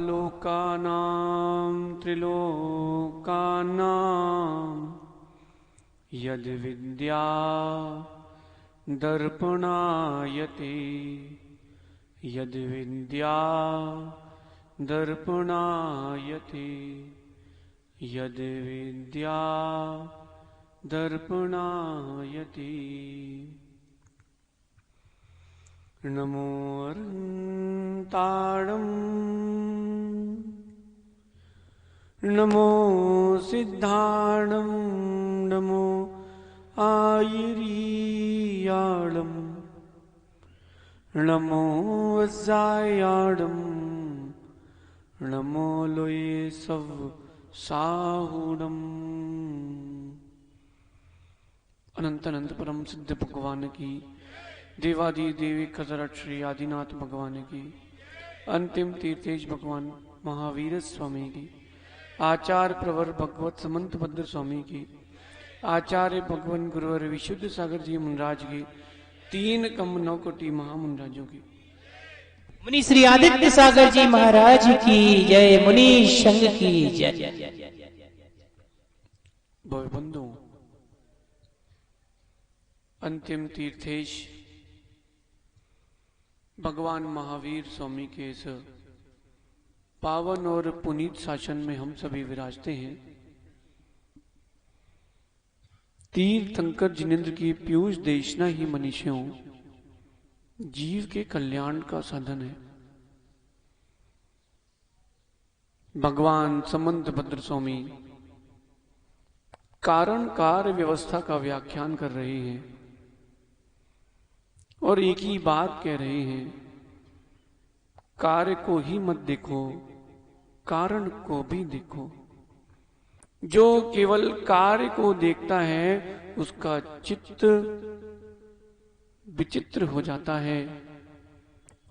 लोकानां त्रिलोकानां यद विद्या दर्पणायते यद विद्या दर्पणायते यद विद्या दर्पणायते। नमो अरहन्ताणं नमो सिद्धाणं नमो आयिरीयाणं नमो वज्रायाणं नमो लोये सव साहुणम्। अनंत अनंत परम सिद्ध भगवान की, देवादि देवी कसरत श्री आदिनाथ भगवान की, अंतिम तीर्थेश भगवान महावीर स्वामी की, आचार्य प्रवर भगवत समंत भद्र स्वामी की, आचार्य भगवान गुरुवर विशुद्ध सागर जी मुनराज की, 3 कम 9 कोटि महामुनराजों की, मुनि श्री आदित्य सागर जी महाराज की जय, मुनि संघ की जय। बंधु, अंतिम तीर्थेश भगवान महावीर स्वामी के इस पावन और पुनीत शासन में हम सभी विराजते हैं। तीर्थंकर जिनेन्द्र की पीयूष देशना ही मनुष्यों जीव के कल्याण का साधन है। भगवान समंत भद्र स्वामी कारण कार्य व्यवस्था का व्याख्यान कर रहे हैं और एक ही बात कह रहे हैं, कार्य को ही मत देखो, कारण को भी देखो। जो केवल कार्य को देखता है उसका चित्त विचित्र हो जाता है,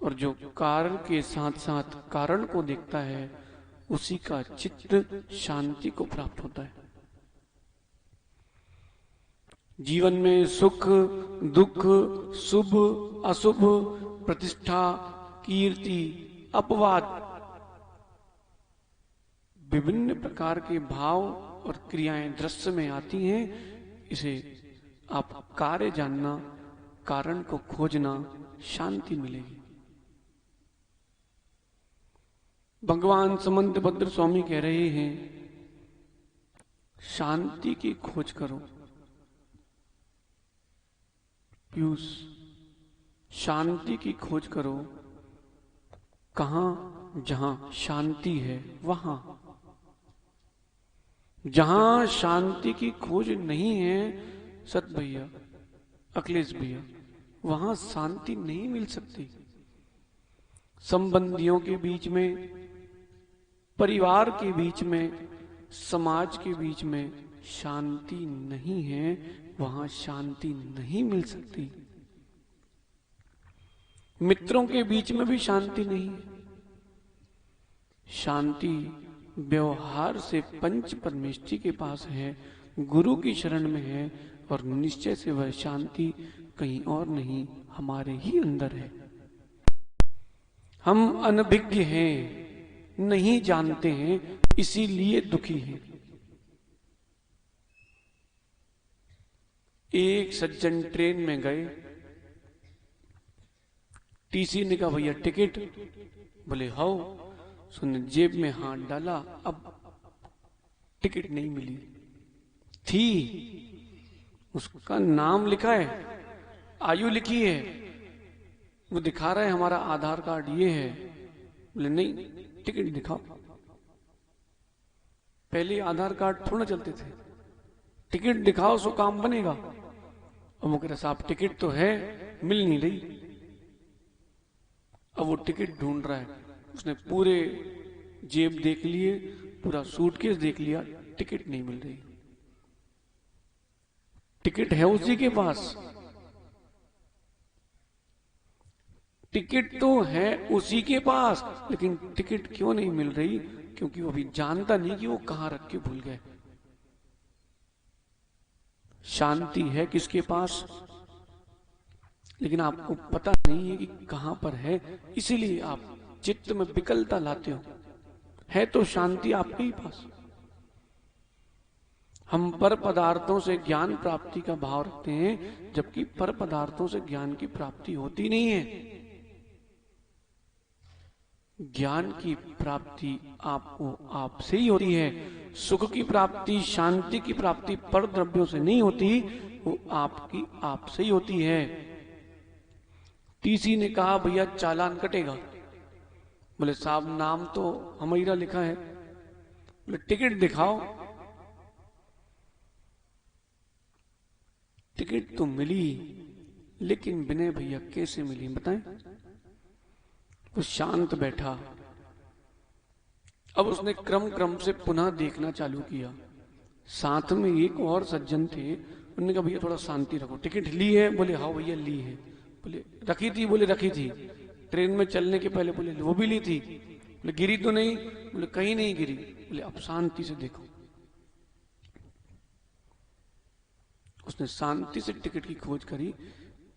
और जो कारण के साथ साथ कारण को देखता है उसी का चित्त शांति को प्राप्त होता है। जीवन में सुख दुख, शुभ अशुभ, प्रतिष्ठा कीर्ति अपवाद, विभिन्न प्रकार के भाव और क्रियाएं दृश्य में आती हैं। इसे आप कार्य जानना, कारण को खोजना, शांति मिलेगी। भगवान समंत भद्र स्वामी कह रहे हैं, शांति की खोज करो। पीयूष, शांति की खोज करो। कहां? जहां शांति है वहां। जहां शांति की खोज नहीं है सत भैया, अखिलेश भैया, वहां शांति नहीं मिल सकती। संबंधियों के बीच में, परिवार के बीच में, समाज के बीच में शांति नहीं है, वहां शांति नहीं मिल सकती। मित्रों के बीच में भी शांति नहीं है। शांति व्यवहार से पंच परमेष्टि के पास है, गुरु की शरण में है, और निश्चय से वह शांति कहीं और नहीं, हमारे ही अंदर है। हम अनभिज्ञ हैं, नहीं जानते हैं, इसीलिए दुखी हैं। एक सज्जन ट्रेन में गए, टीसी ने कहा भैया टिकट, बोले हाउ, सुन जेब में हाथ डाला, अब टिकट नहीं मिली थी। उसका नाम लिखा है, आयु लिखी है, वो दिखा रहा है हमारा आधार कार्ड ये है। बोले नहीं, टिकट दिखाओ। पहले आधार कार्ड थोड़ा चलते थे, टिकट दिखाओ सो काम बनेगा। और वो कह रहा साहब टिकट तो है, मिल नहीं रही। अब वो टिकट ढूंढ रहा है, उसने पूरे जेब देख लिए, पूरा सूटकेस देख लिया, टिकट नहीं मिल रही। टिकट है उसी के पास, टिकट तो है उसी के पास, लेकिन टिकट क्यों नहीं मिल रही? क्योंकि वो अभी जानता नहीं कि वो कहां रख के भूल गए। शांति है किसके पास, लेकिन आपको पता नहीं है कि कहां पर है, इसीलिए आप चित्त में विकलता लाते हो। है तो शांति आपके ही पास। हम पर पदार्थों से ज्ञान प्राप्ति का भाव रखते हैं, जबकि पर पदार्थों से ज्ञान की प्राप्ति होती नहीं है। ज्ञान की प्राप्ति आपको आपसे ही होती है। सुख की प्राप्ति, शांति की प्राप्ति पर द्रव्यों से नहीं होती, वो आपकी आपसे ही होती है। टीसी ने कहा भैया चालान कटेगा। बोले साहब नाम तो हमीरा लिखा है। बोले टिकट दिखाओ। टिकट तो मिली, लेकिन विनय भैया कैसे मिली बताएं? वो शांत बैठा। अब उसने क्रम क्रम से पुनः देखना चालू किया। साथ में एक और सज्जन थे, उन्होंने कहा भैया थोड़ा शांति रखो। टिकट ली है? बोले हाँ भैया ली है। बोले रखी थी? बोले रखी थी। ट्रेन में चलने के पहले? बोले वो भी ली थी। बोले गिरी तो नहीं? बोले कहीं नहीं गिरी। बोले अब शांति से देखो। उसने शांति से टिकट की खोज करी।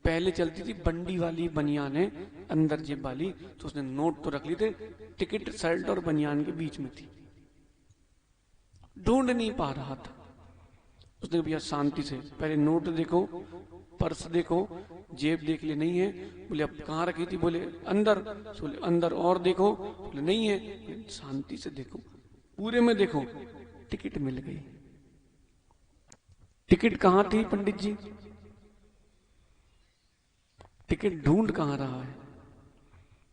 पहले चलती थी बंडी वाली बनियान है, अंदर जेब वाली, तो उसने नोट तो रख लिए थे, टिकट शर्ट और बनियान के बीच में थी, ढूंढ नहीं पा रहा था। उसने भैया शांति से पहले नोट देखो, पर्स देखो, जेब देख ले, नहीं है। बोले अब कहाँ रखी थी? बोले अंदर। बोले अंदर और देखो? बोले नहीं है। शांति से देखो, पूरे में देखो, टिकट मिल गई। टिकट कहाँ थी पंडित जी? टिकट ढूंढ कहाँ रहा है?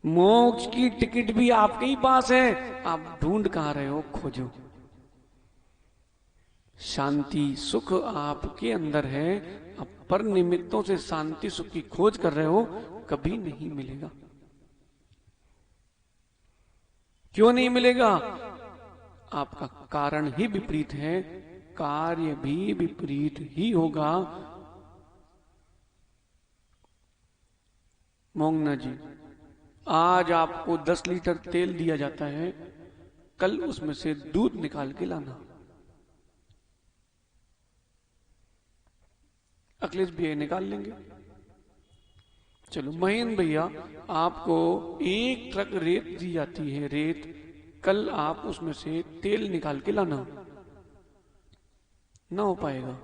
मोक्ष की टिकट भी आपके ही पास है, आप ढूंढ कहाँ रहे हो? खोजो। शांति सुख आपके अंदर है, आप पर निमित्तों से शांति सुख की खोज कर रहे हो, कभी नहीं मिलेगा। क्यों नहीं मिलेगा? आपका कारण ही विपरीत है, कार्य भी विपरीत ही होगा। मोंगना जी, आज आपको 10 लीटर तेल दिया जाता है, कल उसमें से दूध निकाल के लाना। अखिलेश भैया निकाल लेंगे। चलो महेंद्र भैया, आपको 1 ट्रक रेत दी जाती है, रेत, कल आप उसमें से तेल निकाल के लाना। ना हो पाएगा।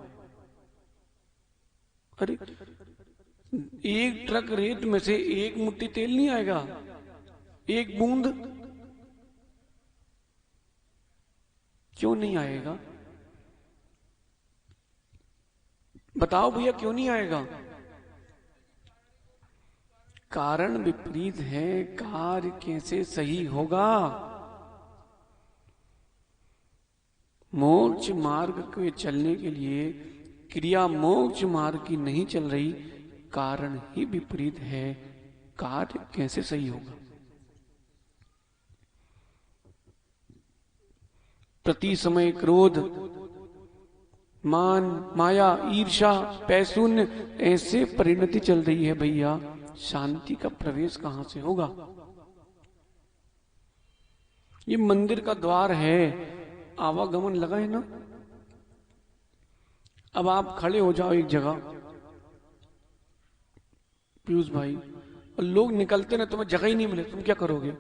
अरे 1 ट्रक रेत में से 1 मुट्ठी तेल नहीं आएगा, 1 बूंद। क्यों नहीं आएगा? बताओ भैया क्यों नहीं आएगा? कारण विपरीत है, कार्य कैसे सही होगा? मोक्ष मार्ग के चलने के लिए क्रिया मोक्ष मार्ग की नहीं चल रही, कारण ही विपरीत है, कार्य कैसे सही होगा? प्रति समय क्रोध, मान, माया, ईर्षा, पैशून्य, ऐसे परिणति चल रही है भैया, शांति का प्रवेश कहां से होगा? ये मंदिर का द्वार है, आवागमन लगा है ना। अब आप खड़े हो जाओ एक जगह, पीयूष भाई, और लोग निकलते ना, तुम्हें जगह ही नहीं मिले, तुम क्या करोगे?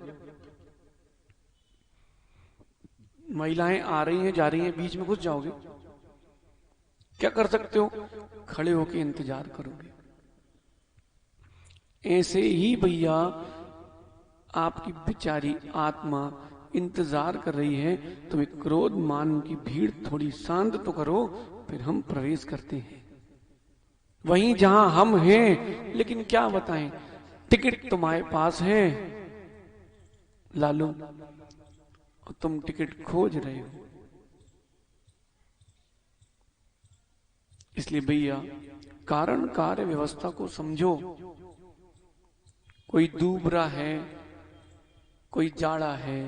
महिलाएं आ रही हैं जा रही हैं, बीच में घुस जाओगे? क्या कर सकते हो? खड़े होके इंतजार करोगे। ऐसे ही भैया आपकी बेचारी आत्मा इंतजार कर रही है, तुम्हें क्रोध मान की भीड़ थोड़ी शांत तो करो, फिर हम प्रवेश करते हैं वहीं जहां हम हैं। लेकिन क्या बताएं, टिकट तुम्हारे पास है लालू, और तुम टिकट खोज रहे हो। इसलिए भैया कारण कार्य व्यवस्था को समझो। कोई दूबरा है, कोई जाड़ा है,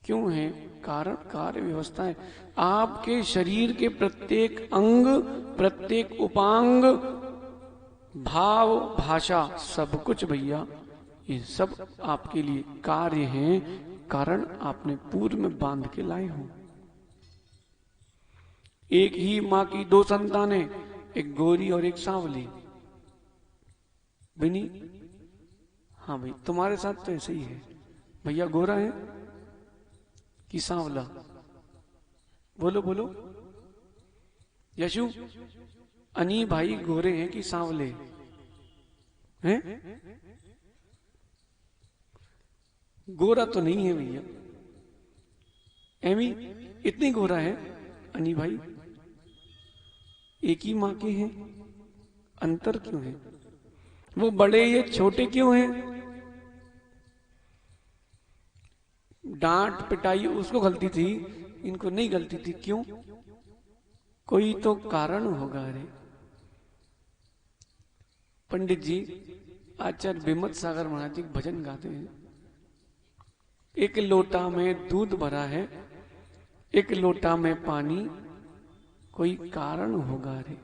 क्यों है? कारण कार्य व्यवस्था है। आपके शरीर के प्रत्येक अंग, प्रत्येक उपांग, भाव, भाषा, सब कुछ भैया, ये सब आपके लिए कार्य हैं, कारण आपने पूर्व में बांध के लाए हो। एक ही माँ की 2 संतानें, एक गोरी और एक सांवली। बिनी, हाँ भाई तुम्हारे साथ तो ऐसे ही है। भैया गोरा है, कि सांवला? बोलो बोलो यशु, अनी भाई गोरे हैं कि सांवले हैं? गोरा तो नहीं है भैया, एमी इतनी गोरा है अनी भाई, एक ही मां के हैं, अंतर क्यों है? वो बड़े ये छोटे क्यों हैं? डांट पिटाई उसको गलती थी, इनको नहीं गलती थी, क्यों? कोई तो कारण होगा। अरे पंडित जी आचार्य विमत सागर महाराज जी भजन गाते हैं, एक लोटा में दूध भरा है, एक लोटा में पानी, कोई कारण होगा। रे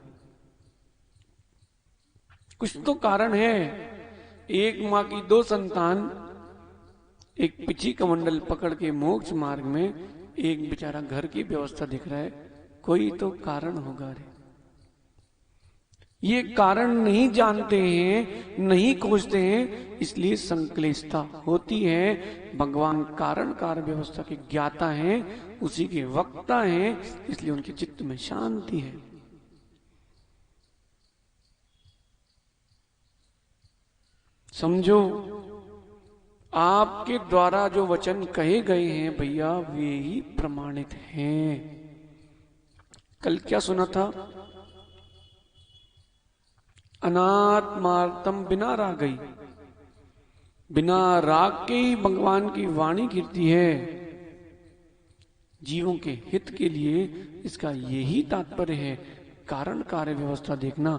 कुछ तो कारण है। एक माँ की 2 संतान, एक पिछी कमंडल पकड़ के मोक्ष मार्ग में, एक बेचारा घर की व्यवस्था दिख रहा है, कोई तो कारण होगा। रे ये कारण नहीं जानते हैं, नहीं खोजते हैं, इसलिए संक्लिष्टता होती है। भगवान कारण कार्य व्यवस्था के ज्ञाता हैं, उसी के वक्ता हैं, इसलिए उनके चित्त में शांति है। समझो, आपके द्वारा जो वचन कहे गए हैं भैया, वे ही प्रमाणित हैं। कल क्या सुना था? अनात्मार्तम बिना रागई, बिना राग के ही भगवान की वाणी गिरती है जीवों के हित के लिए। इसका यही तात्पर्य है। कारण कार्य व्यवस्था देखना,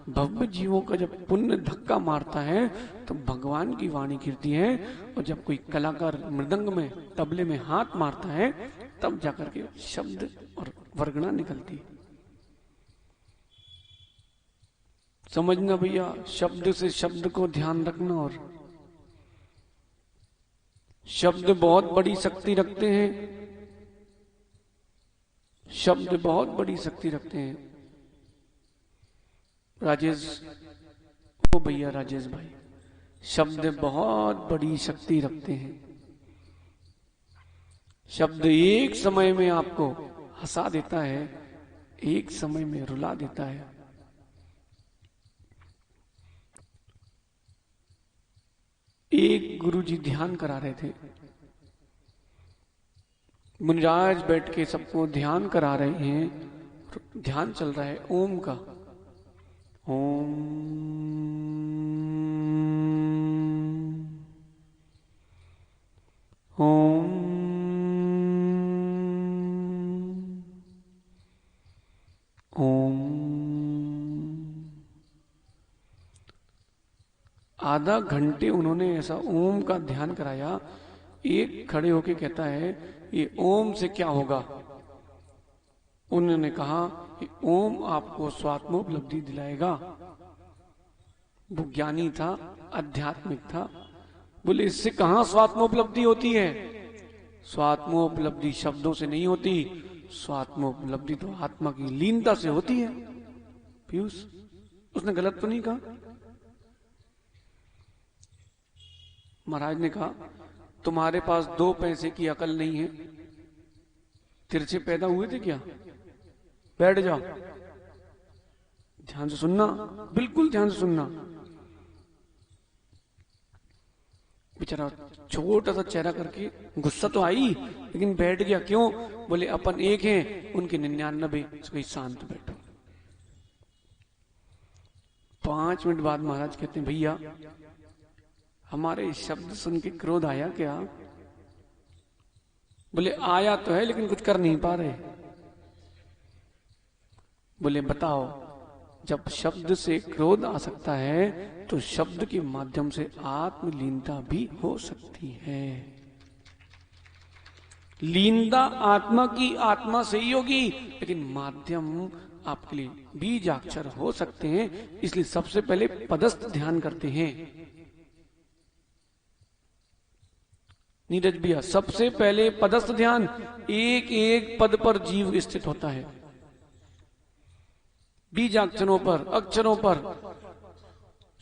भव्य जीवों का जब पुण्य धक्का मारता है तो भगवान की वाणी गिरती है, और जब कोई कलाकार मृदंग में तबले में हाथ मारता है तब जाकर के शब्द और वर्गणा निकलती है। समझना भैया, शब्द से शब्द को ध्यान रखना। और शब्द बहुत बड़ी शक्ति रखते हैं, शब्द बहुत बड़ी शक्ति रखते हैं। राजेश, ओ भैया राजेश भाई, शब्द बहुत बड़ी शक्ति रखते हैं। शब्द एक समय में आपको हंसा देता है, एक समय में रुला देता है। एक गुरुजी ध्यान करा रहे थे, मुनिराज बैठ के सबको ध्यान करा रहे हैं। ध्यान चल रहा है ओम का, ओम ओम ओम। आधा घंटे उन्होंने ऐसा ओम का ध्यान कराया। एक खड़े होके कहता है, ये ओम से क्या होगा? उन्होंने कहा कि ओम आपको स्वात्मोपलब्धि दिलाएगा। वो ज्ञानी था, आध्यात्मिक था। बोले इससे कहां स्वात्मोपलब्धि होती है? स्वात्मोपलब्धि शब्दों से नहीं होती, स्वात्मोपलब्धि तो आत्मा की लीनता से होती है। पीयूष, उसने गलत तो नहीं कहा? महाराज ने कहा, तुम्हारे पास 2 पैसे की अकल नहीं है, तिरछे पैदा हुए थे क्या? बैठ जाओ, ध्यान से सुनना, बिल्कुल ध्यान से सुनना। बेचारा छोटा सा चेहरा करके, गुस्सा तो आई लेकिन बैठ गया। क्यों? बोले अपन एक हैं, उनके 99। कोई शांत बैठो। 5 मिनट बाद महाराज कहते हैं, भैया हमारे शब्द सुन के क्रोध आया क्या? बोले आया तो है लेकिन कुछ कर नहीं पा रहे। बोले बताओ, जब शब्द से क्रोध आ सकता है तो शब्द के माध्यम से आत्मलीनता भी हो सकती है। लीनता आत्मा की आत्मा से ही होगी, लेकिन माध्यम आपके लिए बीजाक्षर हो सकते हैं। इसलिए सबसे पहले पदस्थ ध्यान करते हैं। नीरज भैया, सबसे पहले पदस्थ ध्यान, एक एक पद पर जीव स्थित होता है, बीजाक्षरों पर, अक्षरों पर,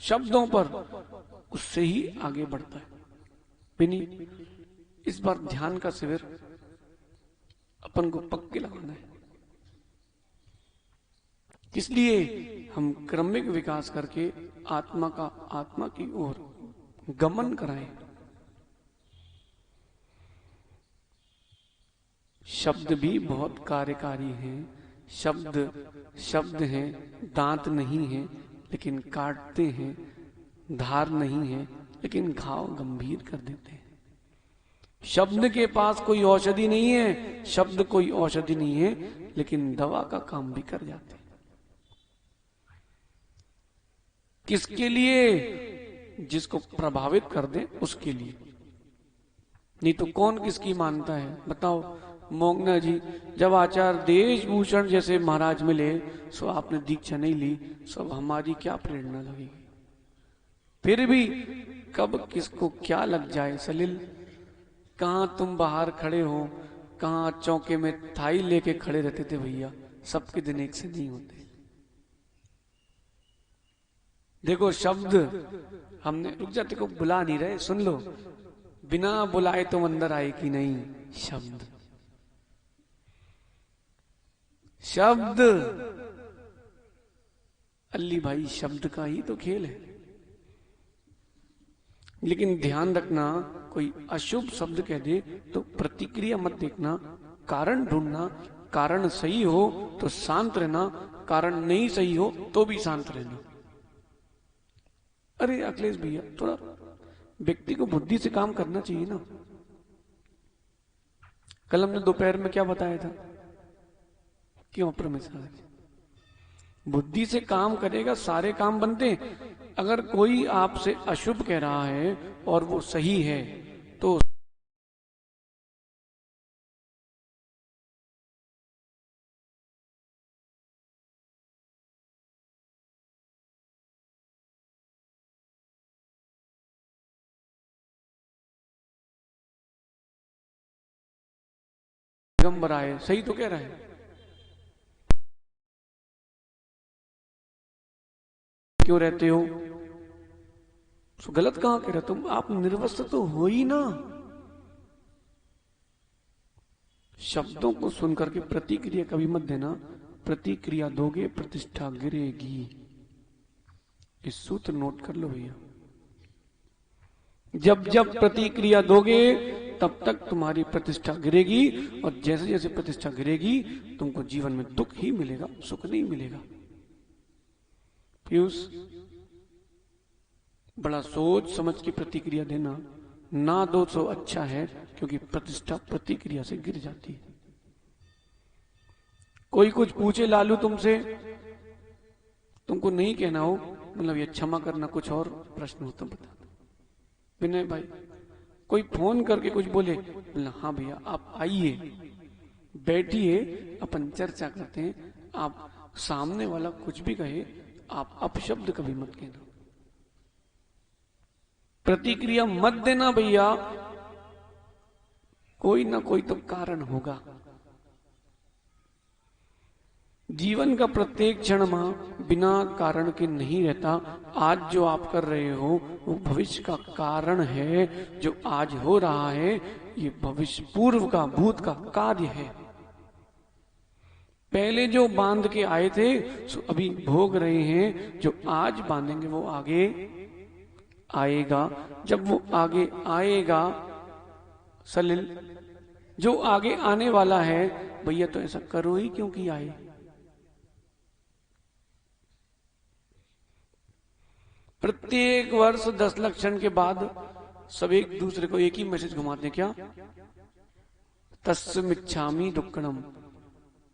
शब्दों पर, उससे ही आगे बढ़ता है। बिनी, इस बार ध्यान का शिविर अपन को पक्के लगाना है। इसलिए हम क्रमिक विकास करके आत्मा की ओर गमन कराएं। शब्द भी बहुत कार्यकारी हैं। शब्द हैं, दांत नहीं है लेकिन काटते हैं, धार नहीं है लेकिन घाव गंभीर कर देते हैं। शब्द के पास कोई औषधि नहीं है, शब्द कोई औषधि नहीं है लेकिन दवा का काम भी कर जाते हैं। किसके लिए? जिसको प्रभावित कर दे उसके लिए, नहीं तो कौन किसकी मानता है? बताओ मोंगना जी, जब आचार्य देशभूषण जैसे महाराज मिले सो आपने दीक्षा नहीं ली, सब हमारी क्या प्रेरणा लगेगी? फिर भी कब किसको क्या लग जाए। सलिल, कहां तुम बाहर खड़े हो, कहां चौके में थाई लेके खड़े रहते थे भैया। सबके दिन एक से नहीं होते। देखो शब्द हमने, रुक जा, तेको बुला नहीं रहे, सुन लो। बिना बुलाए तुम अंदर आए कि नहीं? शब्द अल्ली भाई, शब्द का ही तो खेल है। लेकिन ध्यान रखना, कोई अशुभ शब्द कह दे तो प्रतिक्रिया मत देखना, कारण ढूंढना। कारण सही हो तो शांत रहना, कारण नहीं सही हो तो भी शांत रहना। अरे अखिलेश भैया, थोड़ा व्यक्ति को बुद्धि से काम करना चाहिए ना। कल हमने दोपहर में क्या बताया था? क्यों परमेश्वर बुद्धि से काम करेगा सारे काम बनते हैं। अगर कोई आपसे अशुभ कह रहा है और वो सही है तो पैगंबर आए, सही तो कह रहा है। क्यों रहते हो? तो गलत कहां कह रहे तुम? आप निर्वस्त्र तो हो ही ना। शब्दों को सुनकर के प्रतिक्रिया कभी मत देना। प्रतिक्रिया दोगे प्रतिष्ठा गिरेगी। इस सूत्र नोट कर लो भैया। जब जब प्रतिक्रिया दोगे तब तक तुम्हारी प्रतिष्ठा गिरेगी, और जैसे जैसे प्रतिष्ठा गिरेगी तुमको जीवन में दुख ही मिलेगा, सुख नहीं मिलेगा। पीयूष, बड़ा सोच समझ की प्रतिक्रिया देना। ना दो तो अच्छा है, क्योंकि प्रतिष्ठा प्रतिक्रिया से गिर जाती है। कोई कुछ पूछे लालू तुमसे, तुमको नहीं कहना हो, मतलब ये क्षमा करना, कुछ और प्रश्न हो तो बता दो। विनय भाई, कोई फोन करके कुछ बोले, हाँ भैया आप आइए, बैठिए, अपन चर्चा करते हैं। आप सामने वाला कुछ भी कहे, आप अपशब्द कभी मत कहना, प्रतिक्रिया मत देना भैया। कोई ना कोई तो कारण होगा। जीवन का प्रत्येक क्षण बिना कारण के नहीं रहता। आज जो आप कर रहे हो वो भविष्य का कारण है। जो आज हो रहा है ये भविष्य, पूर्व का, भूत का कार्य है। पहले जो बांध के आए थे सो अभी भोग रहे हैं। जो आज बांधेंगे वो आगे आएगा। जब वो आगे आएगा सलिल, जो आगे आने वाला है भैया, तो ऐसा करो ही क्योंकि आए। प्रत्येक वर्ष 10 लक्षण के बाद सब एक दूसरे को एक ही मैसेज घुमाते हैं, क्या? तस्मिच्छामि दुक्कड़म।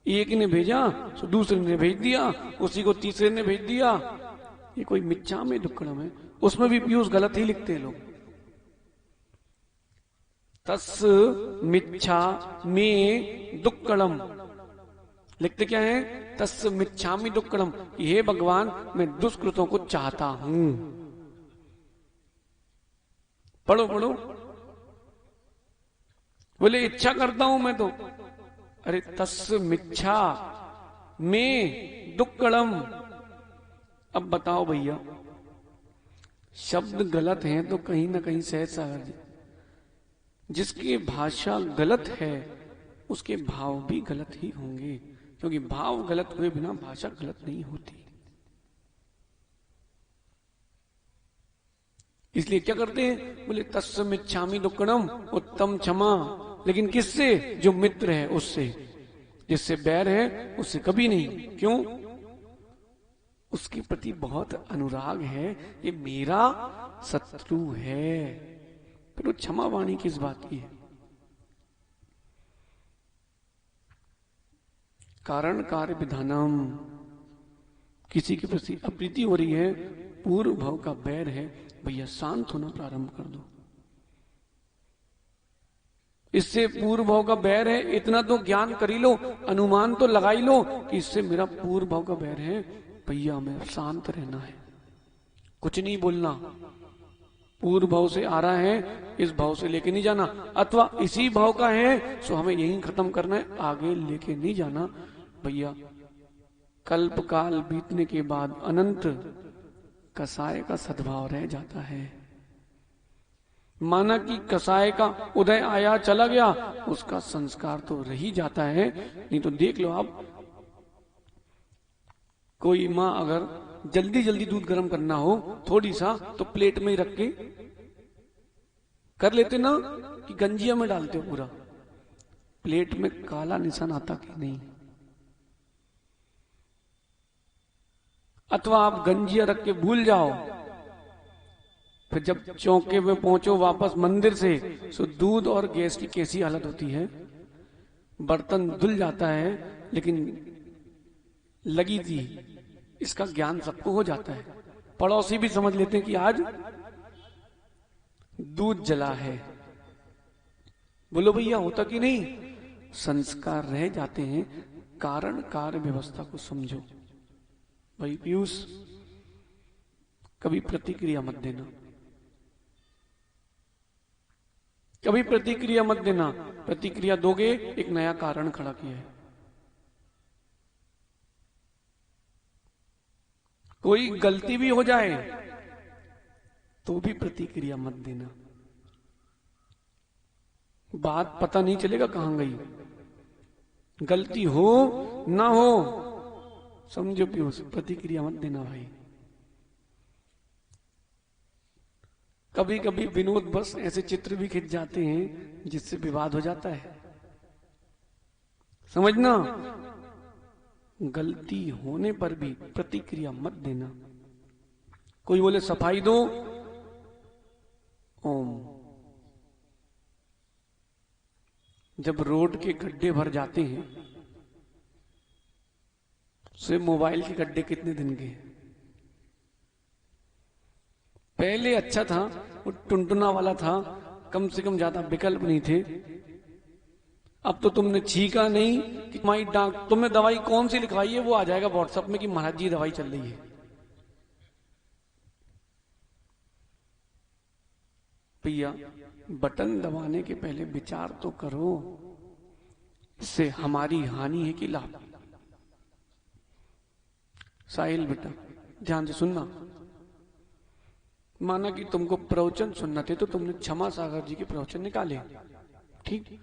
एक ने भेजा तो दूसरे ने भेज दिया, उसी को तीसरे ने भेज दिया। ये कोई मिच्छा में दुक्कड़म है। उसमें भी पीयूष गलत ही लिखते हैं लोग। तस्मिच्छा में दुक्कड़म लिखते क्या है? तस्मिच्छामि दुक्कड़म। हे भगवान, मैं दुष्कृतों को चाहता हूं। पढ़ो पढ़ो। बोले इच्छा करता हूं मैं तो। अरे तस्मिच्छा में दुक्कड़म। अब बताओ भैया, शब्द गलत हैं तो कहीं ना कहीं सहज सागर जी, जिसकी भाषा गलत है उसके भाव भी गलत ही होंगे, क्योंकि भाव गलत हुए बिना भाषा गलत नहीं होती। इसलिए क्या करते हैं, बोले तस्मिच्छामि दुक्कड़म उत्तम क्षमा, लेकिन किससे, जो मित्र है उससे, जिससे बैर है उससे कभी नहीं। क्यों, उसके प्रति बहुत अनुराग है, ये मेरा शत्रु है, फिर वो क्षमा वाणी किस बात की है। कारण कार्य विधानम, किसी के प्रति अप्रीति हो रही है, पूर्व भाव का बैर है, भैया शांत होना प्रारंभ कर दो। इससे पूर्व भाव का बैर है, इतना तो ज्ञान कर ही लो, अनुमान तो लगा ही लो कि इससे मेरा पूर्व भाव का बैर है, भैया हमें शांत रहना है, कुछ नहीं बोलना। पूर्व भाव से आ रहा है, इस भाव से लेके नहीं जाना, अथवा इसी भाव का है सो हमें यहीं खत्म करना है, आगे लेके नहीं जाना। भैया कल्प काल बीतने के बाद अनंत कसाय का सद्भाव रह जाता है। माना कि कसाय का उदय आया चला गया, उसका संस्कार तो रह ही जाता है। नहीं तो देख लो आप, कोई माँ अगर जल्दी जल्दी दूध गर्म करना हो थोड़ी सा, तो प्लेट में ही रख के कर लेते ना, कि गंजिया में डालते हो पूरा, प्लेट में काला निशान आता कि नहीं। अथवा आप गंजिया रख के भूल जाओ, फिर जब चौके में पहुंचो वापस मंदिर से, तो दूध और गैस की कैसी हालत होती है, बर्तन धुल जाता है, लेकिन लगी थी, इसका ज्ञान सबको हो जाता है। पड़ोसी भी समझ लेते हैं कि आज दूध जला है। बोलो भैया होता कि नहीं, संस्कार रह जाते हैं। कारण कार्य व्यवस्था को समझो। भाई पीयूष, कभी प्रतिक्रिया मत देना, कभी प्रतिक्रिया मत देना। प्रतिक्रिया दोगे, एक नया कारण खड़ा किया है। कोई गलती भी हो जाए तो भी प्रतिक्रिया मत देना, बात पता नहीं चलेगा कहां गई। गलती हो ना हो, समझो पीयूष, प्रतिक्रिया मत देना भाई। कभी कभी विनोद बस ऐसे चित्र भी खिंच जाते हैं जिससे विवाद हो जाता है, समझना। गलती होने पर भी प्रतिक्रिया मत देना। कोई बोले सफाई दो, ओम। जब रोड के गड्ढे भर जाते हैं, से मोबाइल के गड्ढे कितने दिन के हैं? पहले अच्छा था, वो टुनटुना वाला था, कम से कम ज्यादा विकल्प नहीं थे। अब तो तुमने छीका नहीं कि तुम्हारी डाक, तुमने दवाई कौन सी लिखवाई है वो आ जाएगा व्हाट्सएप में कि महाराज जी दवाई चल रही है। भैया बटन दबाने के पहले विचार तो करो, इससे हमारी हानि है कि लाभ। साहिल बेटा ध्यान से सुनना, माना कि तुमको प्रवचन सुनना थे तो तुमने क्षमा सागर जी के प्रवचन निकाले, ठीक,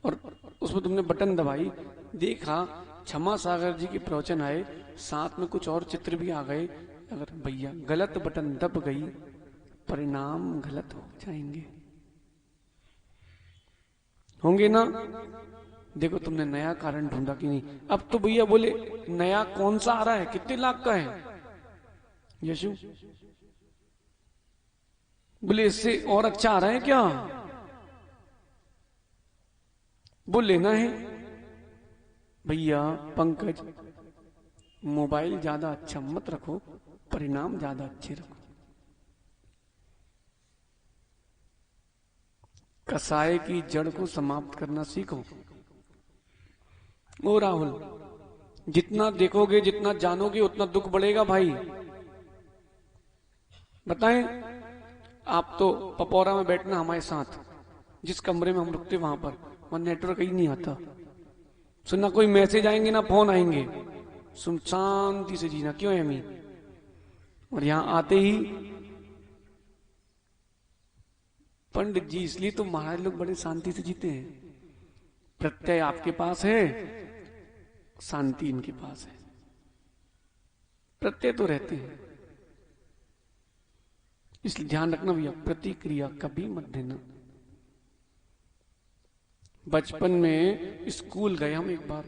और उसमें तुमने बटन दबाई, देखा क्षमा सागर जी के प्रवचन आए, साथ में कुछ और चित्र भी आ गए। अगर भैया गलत बटन दब गई, परिणाम गलत हो जाएंगे, होंगे ना। देखो तुमने नया कारण ढूंढा कि नहीं। अब तो भैया बोले नया कौन सा आ रहा है, कितने लाख का है यशु? बोले इससे और अच्छा आ रहा है क्या, वो लेना है। भैया पंकज, मोबाइल ज्यादा अच्छा मत रखो, परिणाम ज्यादा अच्छे रखो। कसाय की जड़ को समाप्त करना सीखो। ओ राहुल, जितना देखोगे, जितना जानोगे, उतना दुख बढ़ेगा भाई। बताएं, आप तो पपौरा में बैठना हमारे साथ, जिस कमरे में हम रुकते वहां पर, वहां नेटवर्क ही नहीं आता। सुनना कोई मैसेज आएंगे ना फोन आएंगे, सुन शांति से जीना। क्यों एमी? और यहां आते ही पंडित जी, इसलिए तो महाराज लोग बड़े शांति से जीते हैं। प्रत्यय आपके पास है, शांति इनके पास है। प्रत्यय तो रहते हैं, इसलिए ध्यान रखना भैया, प्रतिक्रिया कभी मत देना। बचपन में स्कूल गए हम एक बार,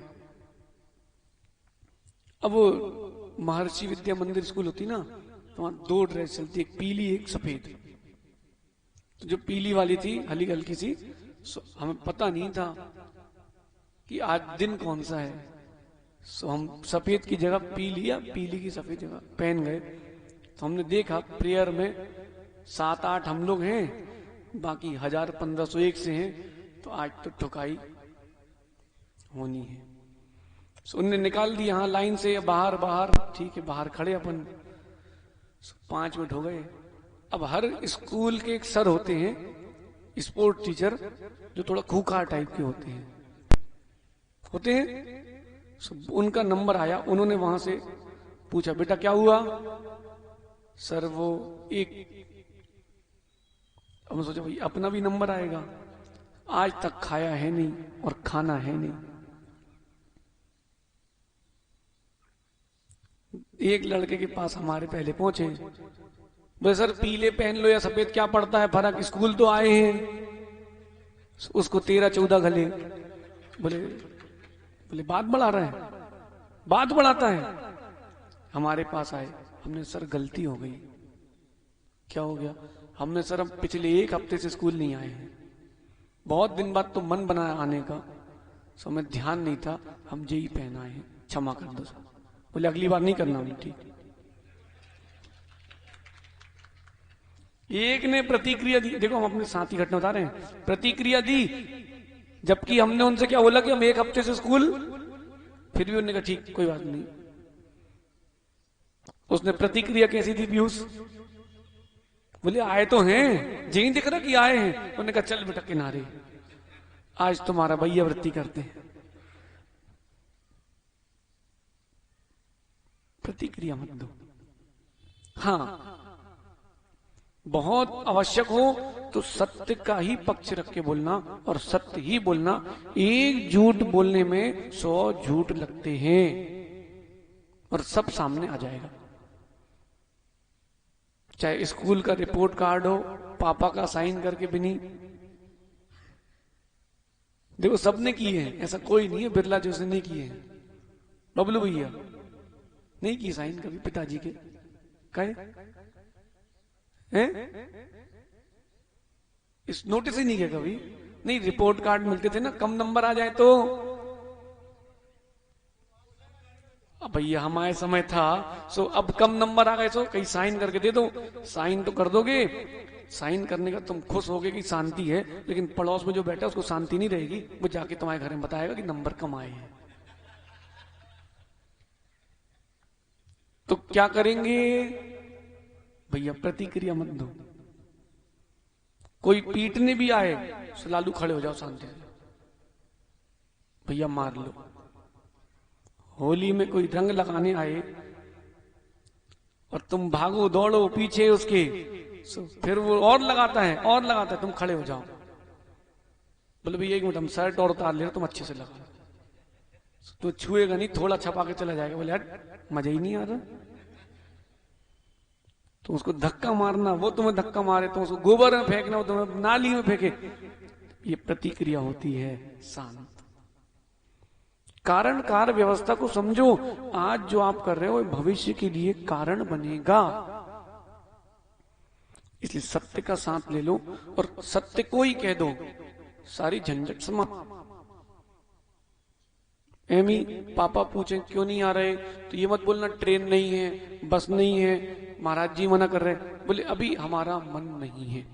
अब वो महर्षि विद्या मंदिर स्कूल होती ना, तो वहां 2 ड्रेस चलती, एक पीली एक सफेद। तो जो पीली वाली थी हल्की हल्की सी, हमें पता नहीं था कि आज दिन कौन सा है, सो हम सफेद की जगह पीली या पीली की सफेद जगह पहन गए। तो हमने देखा प्रेयर में 7-8 हम लोग हैं, बाकी 1000-1501 से हैं, तो आज तो ठुकाई होनी है। सो उनने निकाल दी यहाँ लाइन से, बाहर बाहर, ठीक है बाहर खड़े अपन। 5 मिनट हो गए। अब हर स्कूल के एक सर होते हैं, स्पोर्ट टीचर, जो थोड़ा खूंखार टाइप के होते हैं। उनका नंबर आया, उन्होंने वहां से पूछा, बेटा क्या हुआ? सर वो एक, हम सोचा भाई अपना भी नंबर आएगा, आज तक खाया है नहीं और खाना है नहीं। एक लड़के के पास हमारे पहले पहुंचे, बोले सर पीले पहन लो या सफेद क्या पड़ता है फर्क, स्कूल तो आए हैं। उसको 13-14 गले। बोले बात बढ़ा रहे हैं, बात बढ़ाता है। हमारे पास आए, हमने सर गलती हो गई। क्या हो गया? हमने सर हम पिछले 1 हफ्ते से स्कूल नहीं आए हैं, बहुत दिन बाद तो मन बनाया आने का, सो हमें ध्यान नहीं था, हम यही पहन आए हैं, क्षमा कर दो सर। बोले अगली बार नहीं करना। ठीक। एक ने प्रतिक्रिया दी, देखो हम अपने साथी घटना बता रहे हैं, प्रतिक्रिया दी, जबकि हमने उनसे क्या बोला कि हम 1 हफ्ते से स्कूल, फिर भी उन्होंने कहा ठीक कोई बात नहीं। उसने प्रतिक्रिया कैसी दी पीयूष? बोले आए तो हैं, जी दिख रहा कि आए हैं। उन्होंने कहा चल बेटा किनारे, आज तुम्हारा भैया वृत्ति करते हैं। प्रतिक्रिया मत दो। हाँ, बहुत आवश्यक हो तो सत्य का ही पक्ष रख के बोलना और सत्य ही बोलना। एक झूठ बोलने में 100 झूठ लगते हैं और सब सामने आ जाएगा। चाहे स्कूल का रिपोर्ट कार्ड हो, पापा का साइन करके भी नहीं, देखो सबने किए हैं, ऐसा कोई नहीं है बिरला जो नहीं किए हैं। बबलू भैया नहीं की साइन कभी पिताजी के, कहे इस नोटिस ही नहीं किया कभी। नहीं, रिपोर्ट कार्ड मिलते थे ना, कम नंबर आ जाए तो। अब भैया हमारे समय था, सो अब कम नंबर आ गए, सो कहीं साइन करके दे दो। साइन तो कर दोगे, साइन करने का तुम खुश होगे कि शांति है, लेकिन पड़ोस में जो बैठा उसको शांति नहीं रहेगी, वो जाके तुम्हारे घर में बताएगा कि नंबर कम आए हैं। तो क्या करेंगे भैया? प्रतिक्रिया मत दो। कोई पीटने भी आए, लालू खड़े हो जाओ शांति से, भैया मार लो। होली में कोई रंग लगाने आए और तुम भागो दौड़ो पीछे उसके, फिर वो और लगाता है, तुम खड़े हो जाओ। बोले भैया 1 मिनट, हम शर्ट और उतार ले रहे, तुम अच्छे से लगा। तो छुएगा नहीं, थोड़ा छपा के चला जाएगा। बोले हट, मजा ही नहीं आ रहा। तो उसको धक्का मारना, वो तुम्हें धक्का मारे, तो उसको गोबर में फेंकना, वो तुम्हें नाली में फेंके, ये प्रतिक्रिया होती है शांत। कारण कार्य व्यवस्था को समझो। आज जो आप कर रहे हो भविष्य के लिए कारण बनेगा, इसलिए सत्य का साथ ले लो और सत्य को ही कह दो, सारी झंझट समाप्त। एमी पापा पूछे क्यों नहीं आ रहे, तो ये मत बोलना ट्रेन नहीं है, बस नहीं है, महाराज जी मना कर रहे। बोले अभी हमारा मन नहीं है,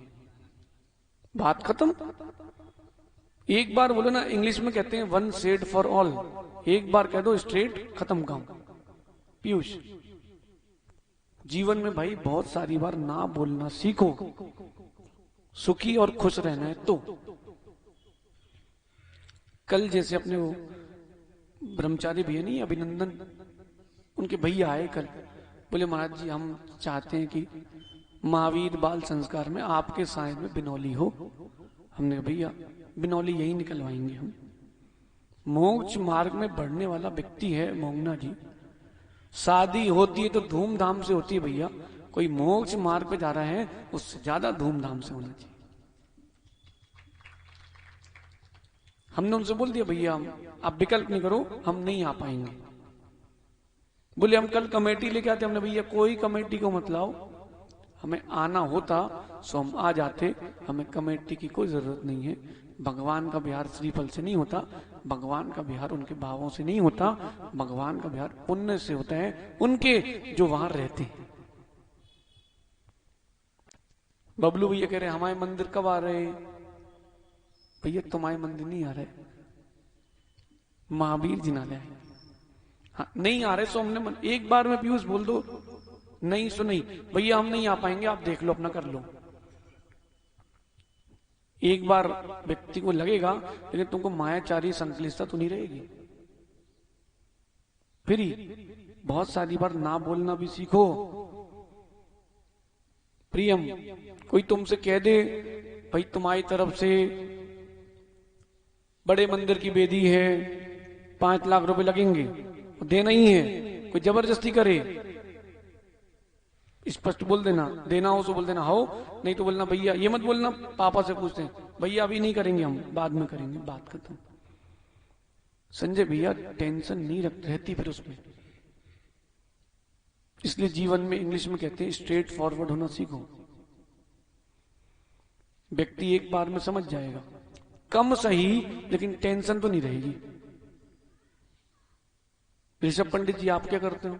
बात खत्म। एक बार बोलो ना, इंग्लिश में कहते हैं 1 said for all, एक बार कह दो स्ट्रेट, खत्म काम। पीयूष, जीवन में भाई बहुत सारी बार ना बोलना सीखो, सुखी और खुश रहना है तो। कल जैसे अपने वो ब्रह्मचारी भैया नहीं, अभिनंदन, उनके भैया आए कल, बोले महाराज जी हम चाहते हैं कि महावीर बाल संस्कार में आपके साइड में बिनौली हो। हमने कहा भैया बिनौली यही निकलवाएंगे हम। मोक्ष मार्ग में बढ़ने वाला व्यक्ति है मोंगना जी। शादी होती है तो धूमधाम से होती है भैया, कोई मोक्ष मार्ग पे जा रहा है उससे ज्यादा धूमधाम से होना चाहिए। हमने उनसे बोल दिया भैया आप विकल्प नहीं करो, हम नहीं आ पाएंगे। बोले हम कल कमेटी लेके आते। हमने भैया कोई कमेटी को मत लाओ, हमें आना होता सो हम आ जाते, हमें कमेटी की कोई जरूरत नहीं है। भगवान का विहार श्रीफल से नहीं होता, भगवान का विहार उनके भावों से नहीं होता, भगवान का विहार पुण्य से होता है उनके जो वहां रहते हैं। बबलू भैया कह रहे हमारे मंदिर कब आ रहे? भैया तुम्हारे मंदिर नहीं आ रहे, महावीर जी ना आए। हाँ नहीं आ रहे सो हमने एक बार में पीयूष बोल दो नहीं सो नहीं भैया हम नहीं आ पाएंगे, आप देख लो अपना कर लो। एक बार व्यक्ति को लगेगा, लेकिन तुमको मायाचारी संकलिष्टता तो नहीं रहेगी। फिर ही बहुत सारी बार ना बोलना भी सीखो। प्रियम कोई तुमसे कह दे भाई तुम्हारी तरफ से बड़े मंदिर की बेदी है 5 लाख रुपए लगेंगे, देना ही है, कोई जबरदस्ती करे, स्पष्ट बोल देना, देना हो तो बोल देना हो, नहीं तो बोलना भैया, ये मत बोलना पापा से पूछते हैं भैया अभी नहीं करेंगे हम बाद में करेंगे, बात खत्म। संजय भैया टेंशन नहीं रहती फिर उसमें। इसलिए जीवन में इंग्लिश में कहते हैं स्ट्रेट फॉरवर्ड होना सीखो। व्यक्ति एक बार में समझ जाएगा, कम सही लेकिन टेंशन तो नहीं रहेगी। ऋषभ पंडित जी आप क्या करते हो?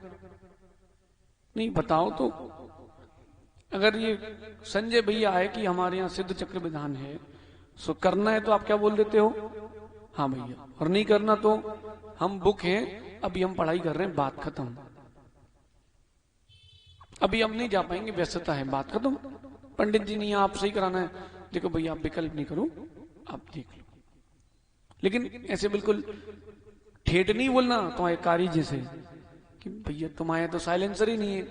नहीं बताओ तो। अगर ये संजय भैया है कि हमारे यहाँ सिद्ध चक्र विधान है, सो करना है तो आप क्या बोल देते हो? हाँ भैया, और नहीं करना तो हम बुक हैं, अभी हम पढ़ाई कर रहे हैं, बात खत्म। अभी हम नहीं जा पाएंगे, व्यस्तता है, बात खत्म। पंडित जी नहीं आप सही कराना है, देखो भैया आप विकल्प नहीं करो, आप देख लो। लेकिन ऐसे बिल्कुल ठेठ नहीं बोलना तुम्हारे कारी जैसे कि भैया तुम्हारे तो साइलेंसर ही नहीं है।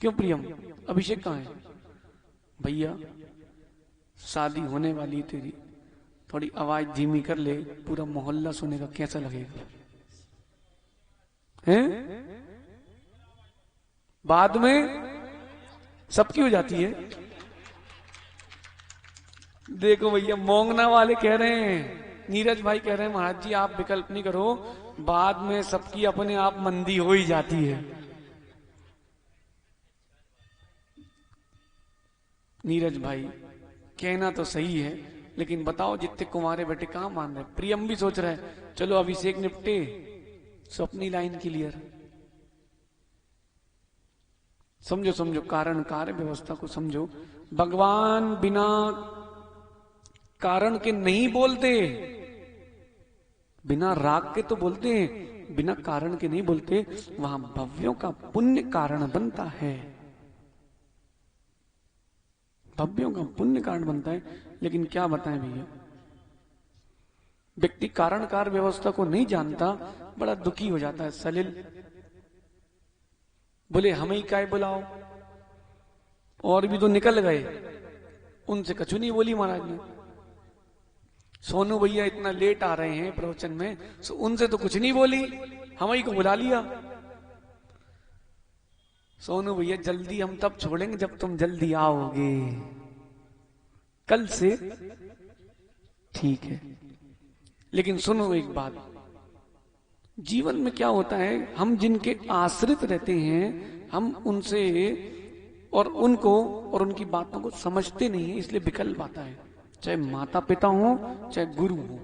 क्यों प्रियम, अभिषेक कहाँ है? भैया शादी होने वाली तेरी, थोड़ी आवाज धीमी कर ले, पूरा मोहल्ला सुनेगा, कैसा लगेगा? हैं? बाद में सबकी हो जाती है। देखो भैया मोंगना वाले कह रहे हैं, नीरज भाई कह रहे हैं महाराज जी आप विकल्प नहीं करो, बाद में सबकी अपने आप मंदी हो ही जाती है। नीरज भाई कहना तो सही है, लेकिन बताओ जितने कुमारे बेटे कहां मान रहे? प्रियम भी सोच रहा है चलो अभिषेक निपटे, सो अपनी लाइन क्लियर। समझो समझो, कारण कार्य व्यवस्था को समझो। भगवान बिना कारण के नहीं बोलते, बिना राग के तो बोलते हैं, बिना कारण के नहीं बोलते। वहां भव्यों का पुण्य कारण बनता है, भव्यों का पुण्य कारण बनता है। लेकिन क्या बताएं भैया, व्यक्ति कारण कार्य व्यवस्था को नहीं जानता, बड़ा दुखी हो जाता है। सलिल बोले हमें ही काय बुलाओ, और भी तो निकल गए, उनसे कछु नहीं बोली महाराज ने। सोनू भैया इतना लेट आ रहे हैं प्रवचन में, सो उनसे तो कुछ नहीं बोली, हम ही को बुला लिया। सोनू भैया जल्दी हम तब छोड़ेंगे जब तुम जल्दी आओगे, कल से ठीक है। लेकिन सुनो एक बात, जीवन में क्या होता है, हम जिनके आश्रित रहते हैं हम उनसे और उनको और उनकी बातों को समझते नहीं है, इसलिए विकल्प आता है। चाहे माता पिता हो चाहे गुरु हो।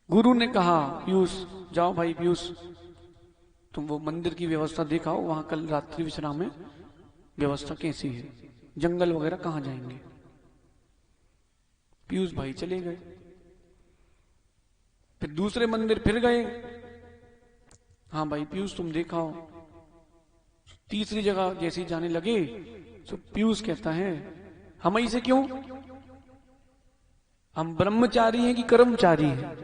गुरु ने कहा पीयूष जाओ भाई, पीयूष तुम वो मंदिर की व्यवस्था दिखाओ, वहां कल रात्रि विश्राम में व्यवस्था कैसी है, जंगल वगैरह कहां जाएंगे। पीयूष भाई चले गए, फिर दूसरे मंदिर फिर गए, हाँ भाई पीयूष तुम दिखाओ। तीसरी जगह जैसी जाने लगे तो पीयूष कहता है हम ही से क्यों, हम ब्रह्मचारी हैं कि कर्मचारी हैं?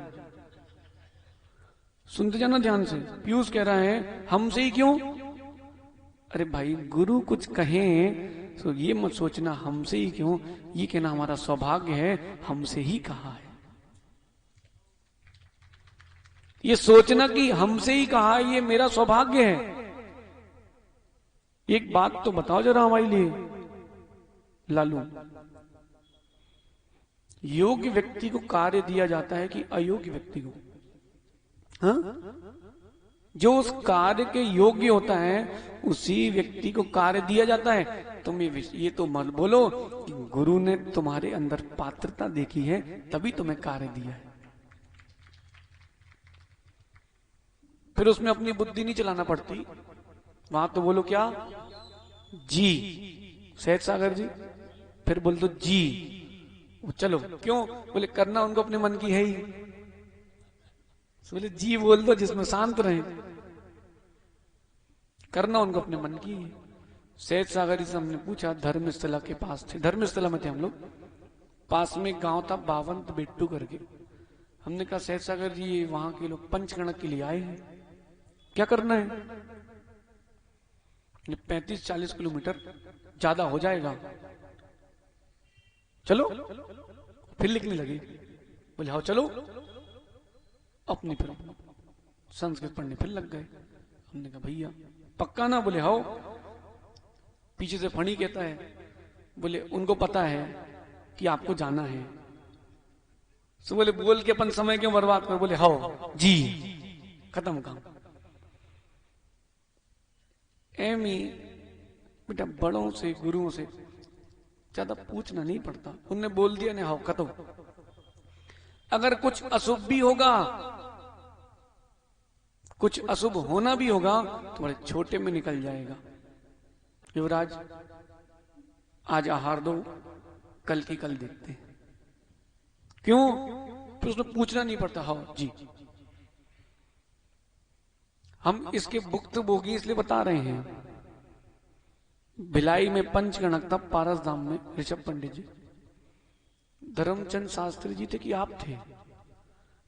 सुनते जाना ध्यान से। पीयूष कह रहा है हमसे ही क्यों? अरे भाई गुरु कुछ कहें तो ये मत सोचना हमसे ही क्यों, ये कहना हमारा सौभाग्य है, हमसे ही कहा है। ये सोचना कि हमसे ही कहा ये मेरा सौभाग्य है। एक बात तो बताओ जरा हमारे लिए लालू, योग्य व्यक्ति को कार्य दिया जाता है कि अयोग्य व्यक्ति को? हाँ? जो उस कार्य के योग्य होता है उसी व्यक्ति को कार्य दिया जाता है। तुम ये तो मत बोलो कि गुरु ने तुम्हारे अंदर पात्रता देखी है तभी तुम्हें कार्य दिया है। फिर उसमें अपनी बुद्धि नहीं चलाना पड़ती। वहां तो बोलो क्या? जी। सहज सागर जी फिर बोल दो जी। चलो क्यों? बोले करना उनको अपने मन की है ही। बोले जी बोल दो जिसमें शांत रहे। करना उनको अपने मन की है। सहज सागर जी से हमने पूछा, धर्मस्थला के पास थे, धर्मस्थला में थे हम लोग, पास में गांव था बावंत बेट्टू करके। हमने कहा सहज सागर जी वहां के लोग पंचगणक के लिए आए हैं, क्या करना है? 35-40 किलोमीटर ज्यादा हो जाएगा, चलो। फिर लिखने लगे। बोले हाँ चलो। अपनी फिर संस्कृत पढ़ने फिर लग गए। हमने कहा भैया पक्का ना? बोले हाँ। पीछे से फणी कहता है, बोले उनको पता है कि आपको जाना है। तो बोले बोल के अपन समय क्यों बर्बाद कर? बोले हाँ जी, खत्म काम। एमी बेटा बड़ों से गुरुओं से ज्यादा पूछना नहीं पड़ता। उनने बोल दिया ने हाँ खत्म। अगर कुछ अशुभ भी होगा, कुछ अशुभ होना भी होगा तो बड़े छोटे में निकल जाएगा। युवराज आज आहार दो, कल की कल देखते हैं। क्यों? फिर उसमें पूछना नहीं पड़ता। हाँ जी। हम इसके भुक्त भोगी इसलिए बता रहे हैं। भिलाई में पंचगणक था, पारस धाम में ऋषभ पंडित जी, धर्मचंद शास्त्री जी थे कि आप थे?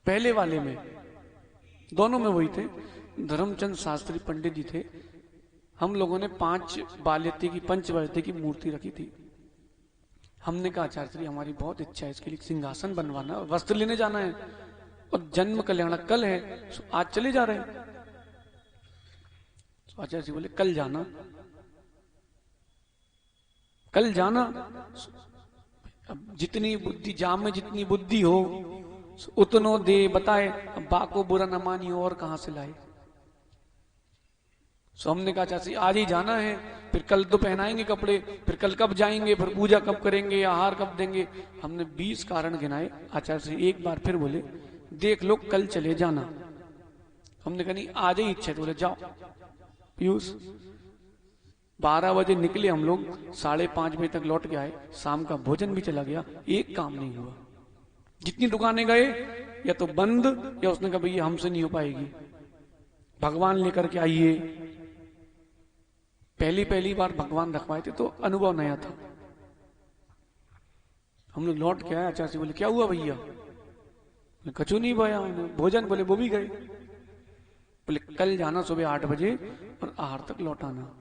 पहले वाले में, दोनों में वही थे। धर्मचंद शास्त्री पंडित जी थे। हम लोगों ने 5 बाल्यते की, पंच बाल्यते की मूर्ति रखी थी। हमने कहा आचार्य श्री हमारी बहुत इच्छा है इसके लिए सिंहासन बनवाना, वस्त्र लेने जाना है और जन्म कल्याण कल है, आज चले जा रहे हैं। तो आचार्य जी बोले कल जाना, कल जाना। अब जितनी बुद्धि जाम में जितनी बुद्धि हो उतनो दे बताए। अब बा को बुरा न मानी और कहां से लाए? सो हमने कहा चाची आज ही जाना है, फिर कल तो पहनाएंगे कपड़े, फिर कल कब जाएंगे, फिर पूजा कब करेंगे, आहार कब देंगे। हमने 20 कारण गिनाए। आचार्य श्री एक बार फिर बोले देख लो कल चले जाना। हमने कहा नहीं आज ही इच्छा है। तो बोले जाओ। पीयूष 12 बजे निकले हम लोग, 5:30 बजे तक लौट के आए। शाम का भोजन भी चला गया, एक काम नहीं हुआ। जितनी दुकानें गए या तो बंद या उसने कहा भैया हमसे नहीं हो पाएगी, भगवान लेकर के आइए। पहली बार भगवान रखवाए थे तो अनुभव नया था। हम लोग लौट के आए। आचार्य जी बोले क्या हुआ भैया? कछु नहीं भया। भोजन? बोले वो भी गए। बोले कल जाना सुबह 8 बजे और आहार तक लौटाना।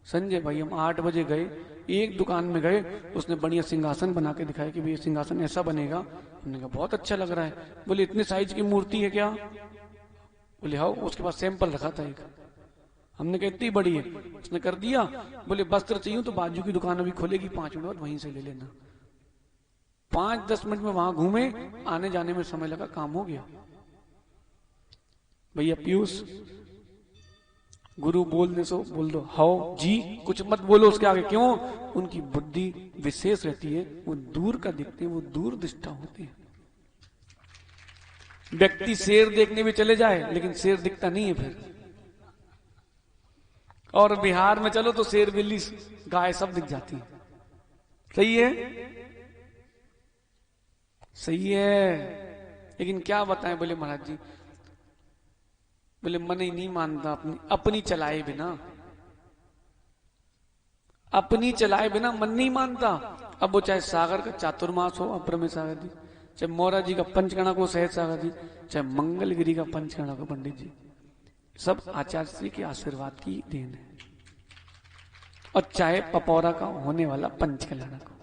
संजय भाई हम 8 बजे गए, एक दुकान में गए, उसने बढ़िया सिंहासन बना के दिखाया कि भैया सिंहासन ऐसा बनेगा। हमने कहा बहुत अच्छा लग रहा है। बोले इतने साइज की मूर्ति है क्या? बोले हाँ। उसके पास सैंपल रखा था एक। हमने कहा इतनी बड़ी है? उसने कर दिया। बोले वस्त्र चाहिए तो बाजू की दुकान अभी खोलेगी 5 मिनट बाद, वहीं से ले लेना। 5-10 मिनट में वहां घूमे, आने जाने में समय लगा, काम हो गया। भैया पीयूष गुरु बोल दे सो बोल दो हाओ जी, कुछ मत बोलो उसके आगे। क्यों? उनकी बुद्धि विशेष रहती है, वो दूर का दिखते हैं, वो दूर दृष्टा होते हैं। व्यक्ति शेर देखने भी चले जाए लेकिन शेर दिखता नहीं है फिर। और बिहार में चलो तो शेर बिल्ली गाय सब दिख जाती है। सही है? सही है। लेकिन क्या बताएं? बोले महाराज जी, बोले मन ही नहीं मानता अपनी चलाए बिना, अपनी चलाए बिना मन नहीं मानता। अब वो चाहे सागर का चातुर्मास हो अपर में सागर जी, चाहे मोरा जी का पंचगणक हो सहज सागर जी, चाहे मंगलगिरी का पंचगणक हो पंडित जी, सब आचार्य श्री के आशीर्वाद की देन है। और चाहे पपौरा का होने वाला पंचकल्याणक हो,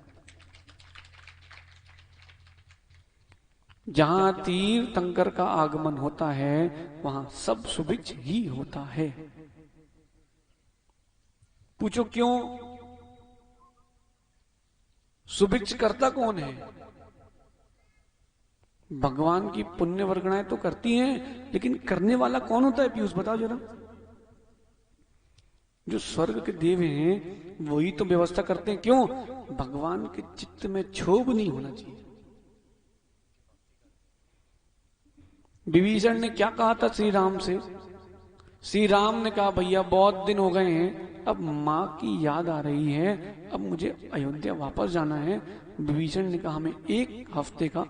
जहां तीर्थंकर का आगमन होता है वहां सब सुभिक्ष ही होता है। पूछो क्यों? सुभिक्ष करता कौन है? भगवान की पुण्य वर्गणाएं तो करती हैं, लेकिन करने वाला कौन होता है पीयूष, बताओ जरा। जो स्वर्ग के देव हैं वही तो व्यवस्था करते हैं। क्यों? भगवान के चित्त में क्षोभ नहीं होना चाहिए। विभीषण ने क्या कहा था श्री राम से? श्री राम ने कहा भैया बहुत दिन हो गए हैं, अब माँ की याद आ रही है, अब मुझे अयोध्या वापस जाना है। विभीषण ने कहा हमें 1 हफ्ते का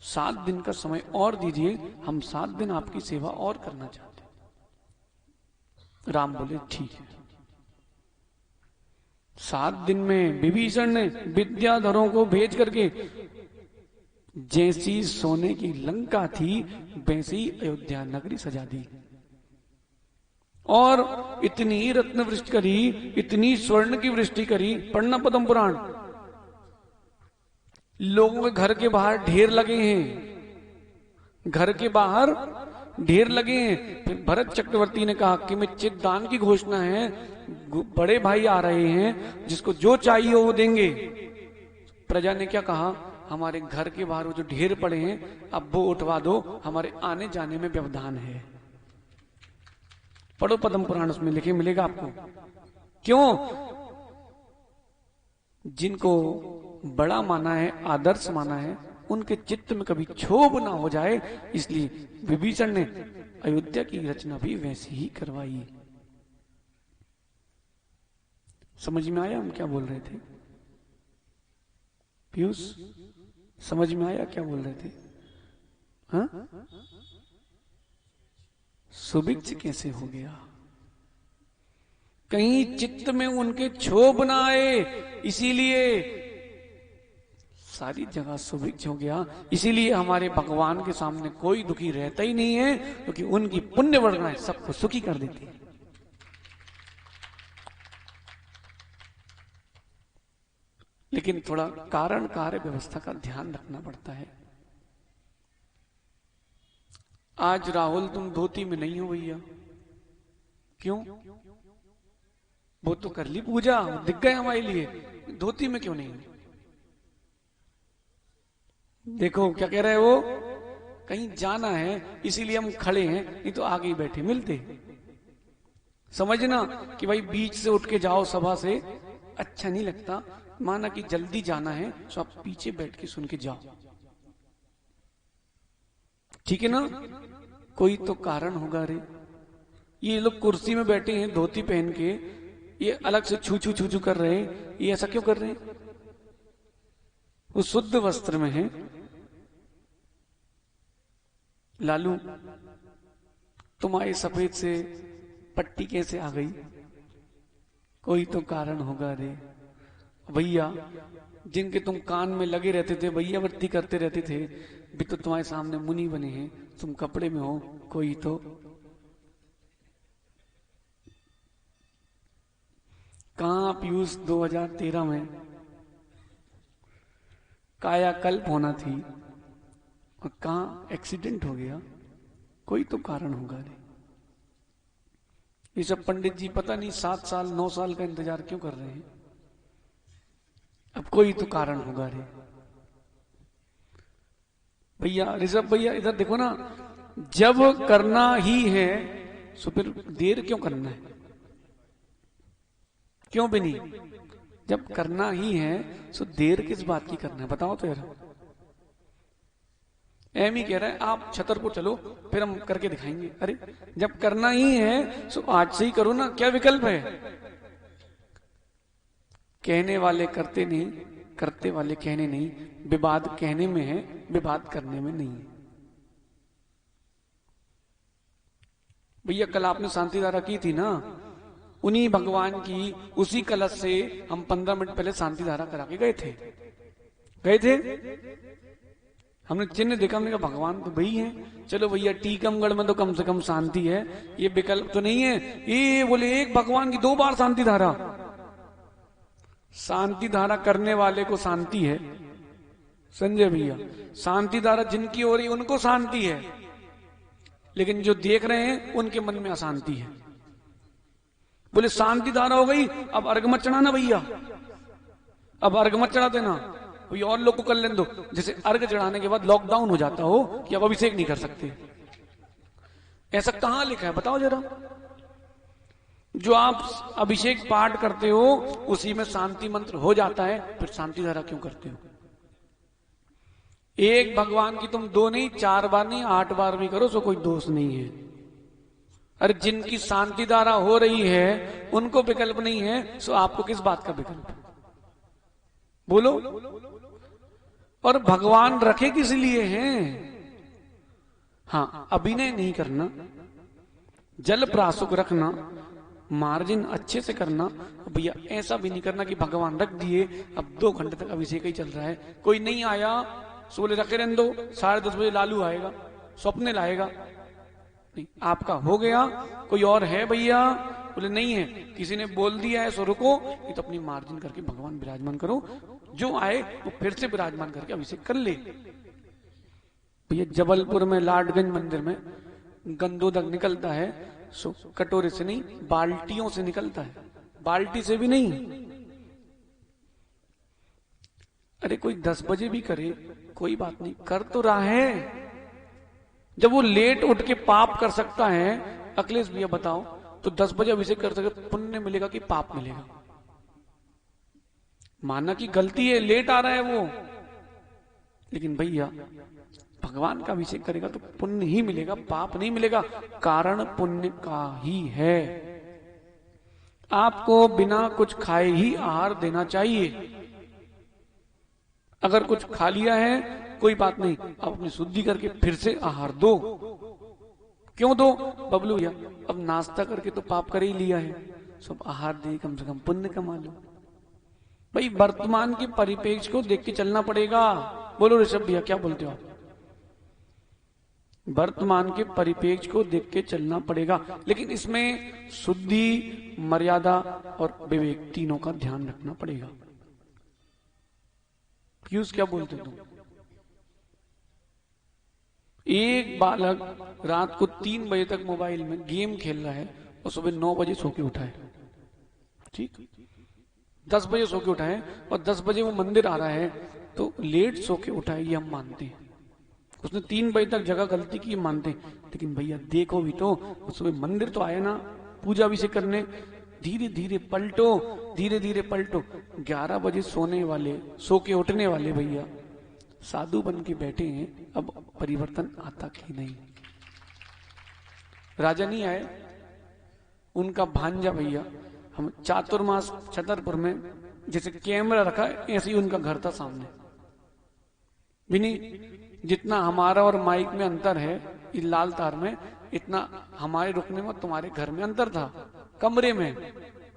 7 दिन का समय और दीजिए, हम 7 दिन आपकी सेवा और करना चाहते हैं। राम बोले ठीक है। 7 दिन में विभीषण ने विद्याधरों को भेज करके जैसी सोने की लंका थी वैसी ही अयोध्या नगरी सजा दी, और इतनी रत्न वृष्टि करी, इतनी स्वर्ण की वृष्टि करी। पढ़ना पद्म पुराण। लोगों के घर के बाहर ढेर लगे हैं, घर के बाहर ढेर लगे हैं। फिर भरत चक्रवर्ती ने कहा कि मैं चित्तदान की घोषणा है, बड़े भाई आ रहे हैं, जिसको जो चाहिए वो देंगे। प्रजा ने क्या कहा? हमारे घर के बाहर वो जो ढेर पड़े हैं अब वो उठवा दो, हमारे आने जाने में व्यवधान है। पढ़ो पद्म पुराण, उसमें लिखे मिलेगा आपको। क्यों? जिनको बड़ा माना है, आदर्श माना है, उनके चित्त में कभी क्षोभ ना हो जाए, इसलिए विभीषण ने अयोध्या की रचना भी वैसी ही करवाई। समझ में आया हम क्या बोल रहे थे पीयूष? समझ में आया क्या बोल रहे थे? हाँ, सुभिक्ष कैसे हो गया? कहीं चित्त में उनके क्षोभ ना आए, इसीलिए सारी जगह सुभिक्ष हो गया। इसीलिए हमारे भगवान के सामने कोई दुखी रहता ही नहीं है, क्योंकि उनकी पुण्य वर्गणाएं सबको सुखी कर देती है। लेकिन थोड़ा कारण कार्य व्यवस्था का ध्यान रखना पड़ता है। आज राहुल तुम धोती में नहीं हो भैया, क्यों? वो तो कर ली पूजा, दिख गए हमारे लिए, धोती में क्यों नहीं? देखो क्या कह रहे हो, कहीं जाना है इसीलिए हम खड़े हैं, नहीं तो आगे ही बैठे मिलते। समझना कि भाई बीच से उठ के जाओ सभा से, अच्छा नहीं लगता। माना कि जल्दी जाना है तो आप पीछे बैठ के सुन के जाओ, ठीक है ना? कोई तो कारण होगा रे। ये लोग कुर्सी में बैठे हैं धोती पहन के, ये अलग से छू छू छू छू कर रहे हैं, ये ऐसा क्यों कर रहे हैं? वो शुद्ध वस्त्र में है। लालू तुम्हारे सफेद से पट्टी कैसे आ गई? कोई तो कारण होगा रे। भैया जिनके तुम कान में लगे रहते थे, भैया वर्ती करते रहते थे, भी तो तुम्हारे सामने मुनि बने हैं, तुम कपड़े में हो, कोई तो। कहां पीयूष 2013 में कायाकल्प होना थी और कहां एक्सीडेंट हो गया? कोई तो कारण होगा रे। ये सब पंडित जी पता नहीं 7 साल 9 साल का इंतजार क्यों कर रहे हैं? अब कोई तो कारण होगा रे। भैया ऋषभ भैया इधर देखो ना, जब करना ही है तो फिर देर क्यों करना है? क्यों भी नहीं? जब करना ही है तो देर किस बात की करना है, बताओ तो यार। एम ही कह रहा है आप छतर को चलो, फिर हम करके दिखाएंगे। अरे जब करना ही है तो आज से ही करो ना, क्या विकल्प है? कहने वाले करते नहीं, करते वाले कहने नहीं। विवाद कहने में है, विवाद करने में नहीं है। भैया कल आपने शांति धारा की थी ना, उन्हीं भगवान की उसी कलश से हम 15 मिनट पहले शांति धारा करा के गए थे। हमने चिन्ह देखा, हमने कहा भगवान तो वही है। चलो भैया टीकमगढ़ में तो कम से कम शांति है, ये विकल्प तो नहीं है। ये बोले एक भगवान की 2 बार शांति धारा। शांति धारा करने वाले को शांति है, संजय भैया, शांति धारा जिनकी हो रही है उनको शांति है, लेकिन जो देख रहे हैं उनके मन में अशांति है। बोले शांति धारा हो गई, अब अर्घ मत चढ़ाना भैया, अब अर्घ मत चढ़ा देना, कोई और लोग को कर लेने दो। जैसे अर्घ चढ़ाने के बाद लॉकडाउन हो जाता हो कि अब अभिषेक नहीं कर सकते। ऐसा कहां लिखा है बताओ जरा? जो आप अभिषेक पाठ करते हो उसी में शांति मंत्र हो जाता है, फिर शांति धारा क्यों करते हो? एक भगवान की तुम 2 नहीं 4 बार नहीं 8 बार भी करो, सो कोई दोष नहीं है। अरे जिनकी शांति धारा हो रही है उनको विकल्प नहीं है, सो आपको किस बात का विकल्प है? बोलो। और भगवान रखे किस लिए हैं? हाँ, अभिनय नहीं करना, जल प्रासुक रखना, मार्जिन अच्छे से करना। भैया ऐसा भी नहीं करना कि भगवान रख दिए, अब 2 घंटे तक अभिषेक ही चल रहा है, कोई नहीं आया, सोले रखे रहने दो, 10:30 बजे लालू आएगा, स्वप्ने लाएगा। नहीं, आपका हो गया, कोई और है भैया? बोले नहीं है, किसी ने बोल दिया है सो रुको, ये तो अपनी मार्जिन करके भगवान विराजमान करो, जो आए वो फिर से विराजमान करके अभिषेक कर ले। भैया जबलपुर में लाडगंज मंदिर में गंदोदक निकलता है, सो कटोरे से नहीं बाल्टियों से निकलता है, बाल्टी से भी नहीं। अरे कोई 10 बजे भी करे कोई बात नहीं, कर तो रहा है। जब वो लेट उठ के पाप कर सकता है, अखिलेश भैया बताओ, तो 10 बजे अभिषेक कर सके, पुण्य मिलेगा कि पाप मिलेगा? माना कि गलती है, लेट आ रहा है वो, लेकिन भैया भगवान का अभिषेक करेगा तो पुण्य ही मिलेगा, पाप नहीं मिलेगा। कारण पुण्य का ही है। आपको बिना कुछ खाए ही आहार देना चाहिए। अगर कुछ खा लिया है कोई बात नहीं, आप अपनी शुद्धि करके फिर से आहार दो। क्यों दो बबलू भैया? अब नाश्ता करके तो पाप कर ही लिया है, सब आहार दे, कम से कम पुण्य कमा लो। भाई वर्तमान के परिपेक्ष को देख के चलना पड़ेगा। बोलो ऋषभ भैया, क्या बोलते हो आप? वर्तमान के परिपेक्ष को देख के चलना पड़ेगा, लेकिन इसमें शुद्धि, मर्यादा और विवेक तीनों का ध्यान रखना पड़ेगा। पीयूष क्या बोलते तुम? एक बालक रात को 3 बजे तक मोबाइल में गेम खेल रहा है और सुबह 9 बजे सो के उठा है, ठीक, 10 बजे सो के उठा है और 10 बजे वो मंदिर आ रहा है, तो लेट सो के उठा है ये हम मानते हैं। उसने 3 बजे तक जगह गलती की मानते, लेकिन भैया देखो भी तो, सुबह मंदिर तो आया ना पूजा भी से करने, धीरे धीरे पलटो, धीरे धीरे पलटो। 11 बजे सोने वाले, सो के उठने वाले भैया साधु बन के बैठे हैं, अब परिवर्तन आता कि नहीं? राजा नहीं आए, उनका भांजा भैया, हम चातुर्मास छतरपुर में जैसे कैमरा रखा है ऐसे ही उनका घर था सामने भी नहीं। जितना हमारा और माइक में अंतर है इस लाल तार में, इतना हमारे रुकने में तुम्हारे घर में अंतर था, कमरे में,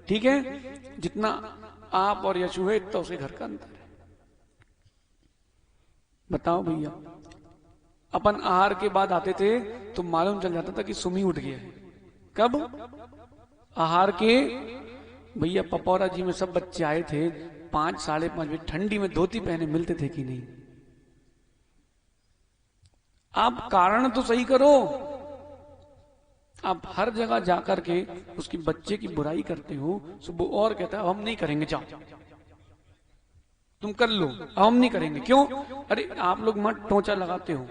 ठीक है? जितना आप और यशु है इतना उसे घर का अंतर है। बताओ भैया, अपन आहार के बाद आते थे तो मालूम चल जाता था कि सुमी उठ गया है। कब? आहार के। भैया पपौरा जी में सब बच्चे आए थे, 5 साढ़े 5 बजे ठंडी में धोती पहने मिलते थे कि नहीं? आप कारण तो सही करो। आप हर जगह जाकर के उसकी बच्चे की बुराई करते हो, सुबह और कहता है हम नहीं करेंगे, जाओ तुम कर लो, हम नहीं करेंगे। क्यों? अरे आप लोग मत टोचा लगाते हो।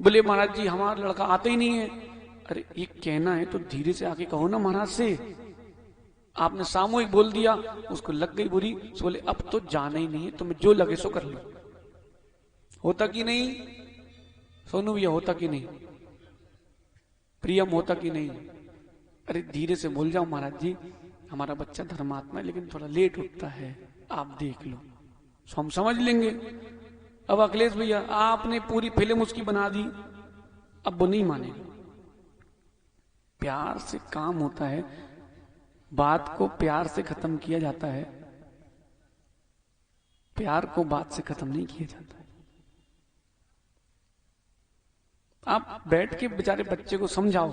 बोले महाराज जी हमारा लड़का आता ही नहीं है। अरे ये कहना है तो धीरे से आके कहो ना महाराज से। आपने सामूहिक बोल दिया, उसको लग गई बुरी, तो बोले अब तो जाना ही नहीं है, तुम्हें जो लगे सो कर लो। होता कि नहीं सोनू भैया? होता कि नहीं? प्रियम होता कि नहीं? अरे धीरे से बोल जाओ महाराज जी हमारा बच्चा धर्मात्मा है लेकिन थोड़ा लेट उठता है, आप देख लो, हम समझ लेंगे। अब अखिलेश भैया आपने पूरी फिल्म उसकी बना दी, अब वो नहीं मानेगा। प्यार से काम होता है, बात को प्यार से खत्म किया जाता है, प्यार को बात से खत्म नहीं किया जाता है। आप बैठ के बेचारे बच्चे को समझाओ।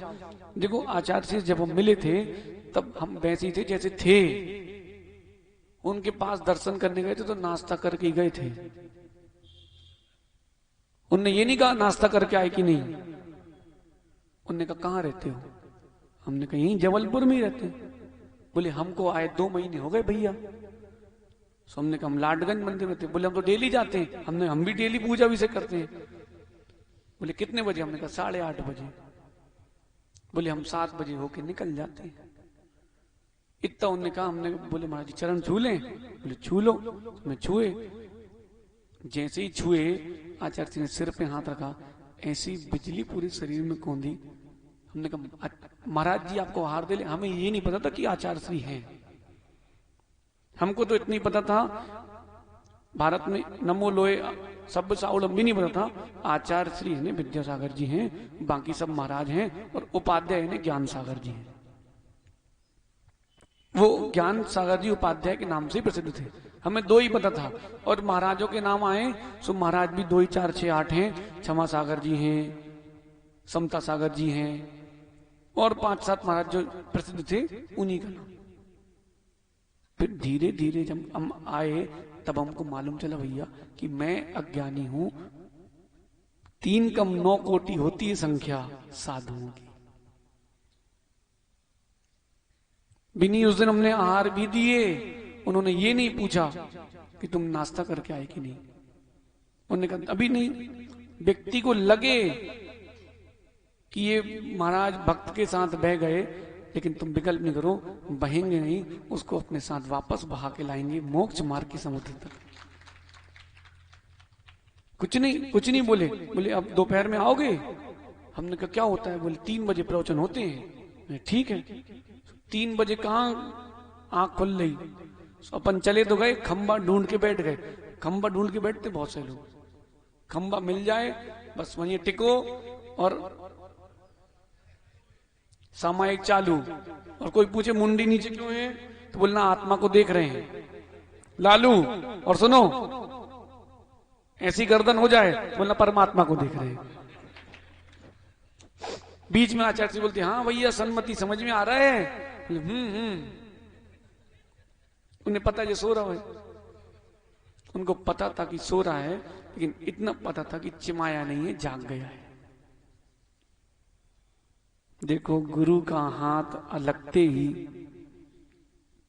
देखो आचार्य से जब हम मिले थे तब हम वैसे ही थे जैसे थे। उनके पास दर्शन करने गए थे तो नाश्ता करके गए थे, उनने ये नहीं कहा नाश्ता करके आए कि नहीं, उनने कहा कहाँ रहते हो? हमने कहा यहीं जबलपुर में ही रहते हैं। बोले हमको आए 2 महीने हो गए भैया। सो हमने कहा हम लाडगंज मंदिर में थे। बोले हम तो डेली जाते हैं, हम भी डेली पूजा भी से करते हैं। बोले कितने बजे? हमने कहा 8:30 बजे। बोले हम 7 बजे होके निकल जाते हैं। इतना उनने कहा। हमने बोले महाराज जी चरण छू लें? बोले छू लो। मैं छुए, जैसे ही छुए आचार्य जी ने सिर पे हाथ रखा, ऐसी बिजली पूरे शरीर में कौंधी। हमने कहा महाराज जी आपको हार दे ले। हमें ये नहीं पता था कि आचार्य श्री हैं। हमको तो इतनी पता था भारत में नमो लोए सब साउलम भी नहीं पता था आचार्य श्री है विद्यासागर जी हैं, बाकी सब महाराज हैं, और उपाध्याय है ज्ञान सागर जी हैं। वो ज्ञान सागर जी उपाध्याय के नाम से ही प्रसिद्ध थे। हमें 2 ही पता था, और महाराजों के नाम आए सो महाराज भी 2 ही 4 6 8 हैं। क्षमा सागर जी हैं, समता सागर जी हैं, और 5-7 महाराज जो प्रसिद्ध थे उन्हीं का नाम। फिर धीरे धीरे जब हम आए तब हमको मालूम चला भैया कि मैं अज्ञानी हूं। 3 कम 9 कोटि होती है संख्या साधुओं की। बिनी उस दिन हमने आहार भी दिए, उन्होंने ये नहीं पूछा कि तुम नाश्ता करके आए कि नहीं। उन्होंने कहा अभी नहीं। व्यक्ति को लगे कि ये महाराज भक्त के साथ बह गए, लेकिन तुम विकल्प नहीं करो, बहेंगे नहीं, उसको अपने साथ वापस बहा के लाएंगे मोक्ष मार्ग की समुद्र तक। कुछ नहीं बोले। बोले अब दोपहर में आओगे? हमने कहा क्या होता है? बोले 3 बजे प्रवचन होते हैं। ठीक है। 3 बजे कहाँ आंख खुल रही, अपन चले तो गए, खंबा ढूंढ के बैठ गए। खंबा ढूंढ के बैठते बहुत से लोग, खंबा मिल जाए बस वहीं टिको और सामायिक चालू। और कोई पूछे मुंडी नीचे क्यों है, तो बोलना आत्मा को देख रहे हैं लालू। और सुनो ऐसी गर्दन हो जाए, बोलना परमात्मा को देख रहे हैं। बीच में आचार्य जी बोलते हाँ भैया सन्मति समझ में आ रहा है। उन्हें पता है सो रहा है, उनको पता था कि सो रहा है, लेकिन इतना पता था कि चिमाया नहीं है, जाग गया है। देखो गुरु का हाथ लगते ही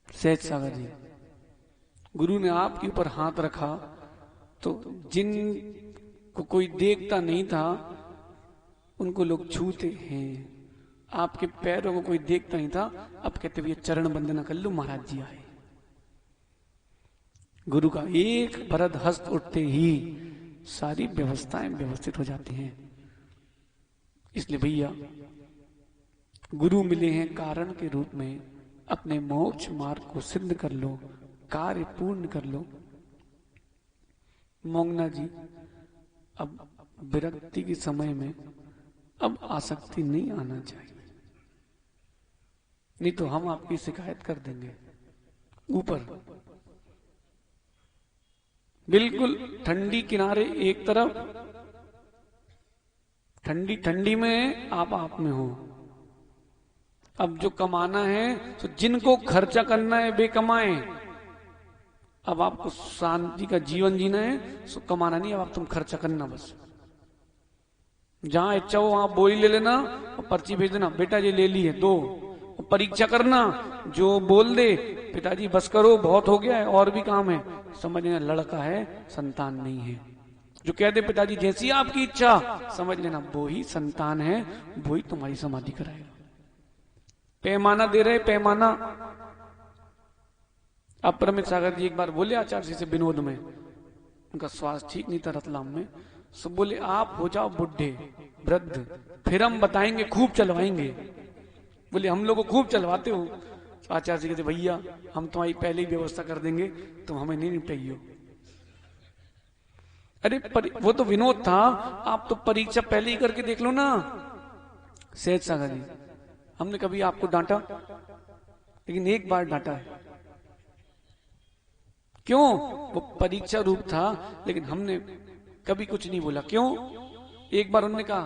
सहज सागर जी, गुरु ने आपके ऊपर हाथ रखा तो जिन को कोई देखता नहीं था उनको लोग छूते हैं। आपके पैरों को कोई देखता नहीं था, अब कहते हुए चरण वंदना कर लो, महाराज जी आए। गुरु का एक भरत हस्त उठते ही सारी व्यवस्थाएं व्यवस्थित हो जाती हैं। इसलिए भैया गुरु मिले हैं कारण के रूप में, अपने मोक्ष मार्ग को सिद्ध कर लो, कार्य पूर्ण कर लो। मोंगना जी अब विरक्ति के समय में अब आसक्ति नहीं आना चाहिए, नहीं तो हम आपकी शिकायत कर देंगे ऊपर। बिल्कुल ठंडी किनारे एक तरफ, ठंडी ठंडी में आप में हो। अब जो कमाना है तो जिनको खर्चा करना है वे कमाएं। अब आपको शांति का जीवन जीना है तो कमाना नहीं, अब आप तुम खर्चा करना बस। जहां इच्छा हो वहां बोरी ले लेना और पर्ची भेज देना, बेटा ये ले ली है 2। परीक्षा करना, जो बोल दे पिताजी बस करो बहुत हो गया है और भी काम है, समझ लेना लड़का है, संतान नहीं है। जो कह दे पिताजी जैसी आपकी इच्छा, समझ लेना वो ही संतान है, वो ही तुम्हारी समाधि कराएगा। पैमाना दे रहे, पैमाना। अब परमित सागर जी एक बार बोले आचार्य जी से विनोद में, उनका स्वास्थ्य ठीक नहीं था रतलाम में, सब बोले आप हो जाओ बुढ़े वृद्ध, फिर हम बताएंगे खूब चलवाएंगे। बोले हम लोग को खूब चलवाते हो। तो आचार्य जी कहते भैया हम तुम्हारी पहले ही व्यवस्था कर देंगे, तुम हमें नहीं निपटाइयो। अरे वो तो विनोद था, आप तो परीक्षा पहले ही करके देख लो ना। सहज सागर जी हमने कभी आपको डांटा, लेकिन एक बार डांटा है। क्यों? वो परीक्षा रूप था, लेकिन हमने कभी कुछ नहीं बोला। क्यों? एक बार उन्होंने कहा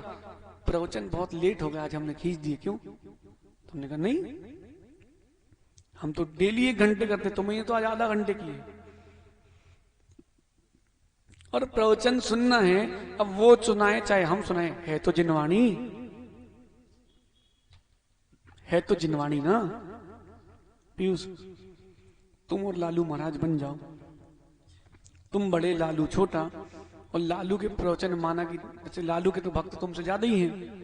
प्रवचन बहुत लेट हो गया आज, हमने खींच दिए। क्यों? तुमने कहा नहीं हम तो डेली 1 घंटे करते, तुम्हें तो आज आधा घंटे किए। और प्रवचन सुनना है। अब वो सुनाए चाहे हम सुनाए, है तो जिनवाणी, है तो जिनवाणी ना। पीयूष, तुम और लालू महाराज बन जाओ, तुम बड़े लालू छोटा, और लालू के प्रवचन माना कि जैसे लालू के तो भक्त तुमसे ज्यादा ही हैं।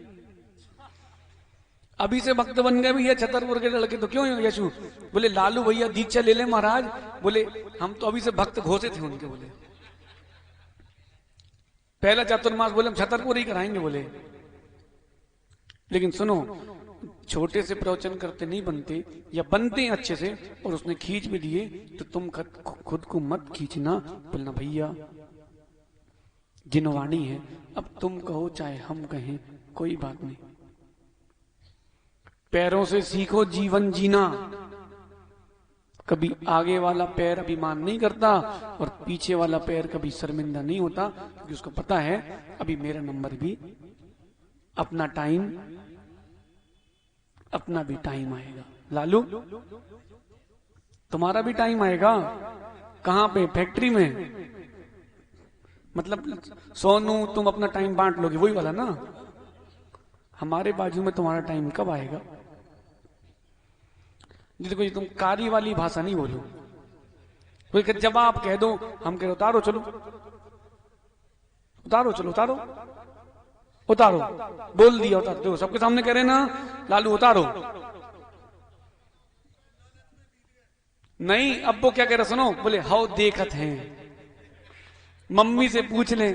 अभी से भक्त बन गए भैया छतरपुर के लड़के, तो क्यों यशु? बोले लालू भैया दीक्षा ले ले महाराज, बोले हम तो अभी से भक्त घोषित थे उनके। बोले पहला चातुर्मास बोले हम छतरपुर ही कराएंगे बोले। लेकिन सुनो, छोटे से प्रवचन करते नहीं बनते, या बनते हैं अच्छे से और उसने खींच भी दिए, तो तुम खुद को मत खींचना। बोलना भैया जिनवाणी है, अब तुम कहो चाहे हम कहें, कोई बात नहीं। पैरों से सीखो जीवन जीना। कभी आगे वाला पैर अभिमान नहीं करता और पीछे वाला पैर कभी शर्मिंदा नहीं होता, क्योंकि उसको पता है अभी मेरा नंबर भी, अपना टाइम, अपना भी टाइम आएगा। लालू तुम्हारा भी टाइम आएगा। कहां पे? फैक्ट्री में। मतलब सोनू तुम अपना टाइम बांट लोगे, वही वाला ना। हमारे बाजू में तुम्हारा टाइम कब आएगा? देखो ये तुम कारी वाली भाषा नहीं बोलो। जब आप कह दो, हम कह उतारो चलो, उतारो चलो, उतारो उतारो, बोल दिया उतारो। देखो सबके सामने कह रहे ना लालू उतारो। नहीं, अब वो क्या कह रहे सुनो, बोले हाउ देखत हैं, मम्मी से पूछ ले।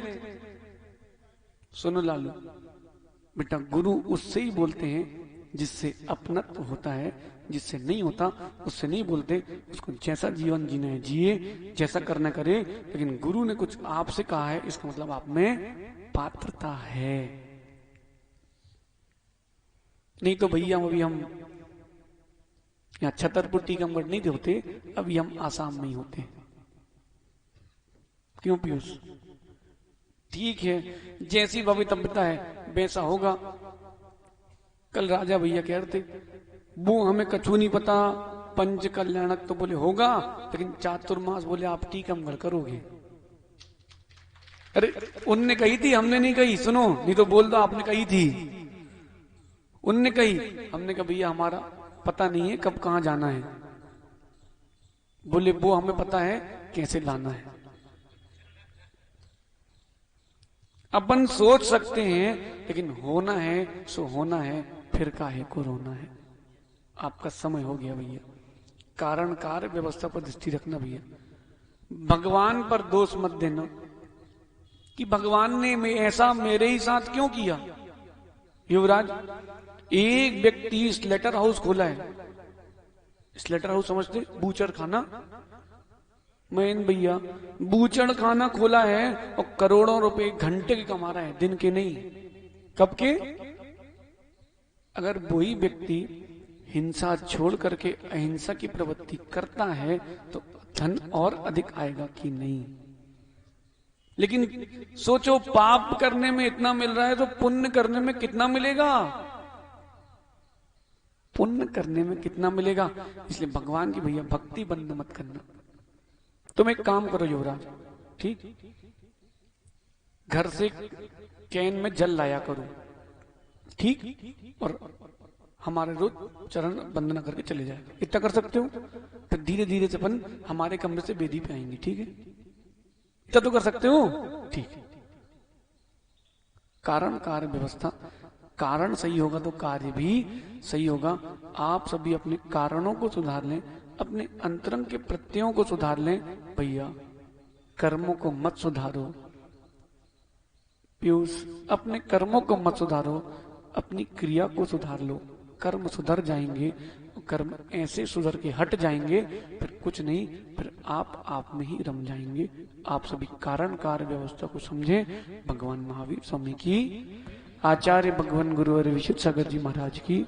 सुनो लालू बेटा, गुरु उससे ही बोलते हैं जिससे अपनत्व होता है, जिससे नहीं होता उससे नहीं बोलते। उसको जैसा जीवन जीना है जिए, जैसा करना करे, लेकिन गुरु ने कुछ आपसे कहा है, इसका मतलब आप में पात्रता है। नहीं तो भैया अभी हम यहाँ छतरपुर टीकमगढ़ नहीं होते, अभी हम आसाम में ही होते। क्यों पीयूष? ठीक है, जैसी भवितव्यता है वैसा होगा। कल राजा भैया कह रहे थे, वो हमें कछु नहीं पता, पंच कल्याणक तो बोले होगा, लेकिन चातुर्मास बोले आप टीकमगढ़ करोगे। अरे उनने कही थी, हमने नहीं कही। सुनो, नहीं तो बोल दो आपने कही थी। उनने कही, हमने कहा भैया हमारा पता नहीं है कब कहां जाना है। बोले वो हमें पता है कैसे लाना है। अपन सोच सकते हैं, लेकिन होना है सो होना है, फिर काहे को रोना है। आपका समय हो गया भैया। कारण कार्य व्यवस्था पर दृष्टि रखना भैया। भगवान पर दोष मत देना कि भगवान ने ऐसा मेरे ही साथ क्यों किया। युवराज, एक व्यक्ति स्लेटर हाउस खोला है। स्लेटर हाउस समझते? बूचड़ खाना। मैन भैया बूचड़ खाना खोला है और करोड़ों रुपए घंटे के कमा रहा है, दिन के नहीं। कब के? अगर वही व्यक्ति हिंसा छोड़ करके अहिंसा की प्रवृत्ति करता है तो धन और अधिक आएगा कि नहीं। लेकिन सोचो, पाप करने में इतना मिल रहा है तो पुण्य करने में कितना मिलेगा? पुण्य करने में कितना मिलेगा? इसलिए भगवान की भैया भक्ति बंद मत करना। तुम एक काम करो युवराज, ठीक, घर से कैन में जल लाया करो, ठीक, और हमारे रोज चरण वंदना करके चले जाए। इतना कर सकते हो? फिर धीरे धीरे से अपन हमारे कमरे से वेदी पे आएंगे, ठीक है? इतना तो कर सकते हो, ठीक है। कारण कार्य व्यवस्था, कारण सही होगा तो कार्य भी सही होगा। आप सभी अपने कारणों को सुधार लें, अपने अंतरंग के प्रत्ययों को सुधार लें भैया। कर्मों को मत सुधारो पीयूष, अपने कर्मों को मत सुधारो, अपनी क्रिया को सुधार लो। कर्म सुधर जाएंगे, कर्म ऐसे सुधर के हट जाएंगे, फिर कुछ नहीं, फिर आप में ही रम जाएंगे। आप सभी कारण कार्य व्यवस्था को समझें। भगवान महावीर स्वामी की, आचार्य भगवान गुरुवर विशुद्ध सागर जी महाराज की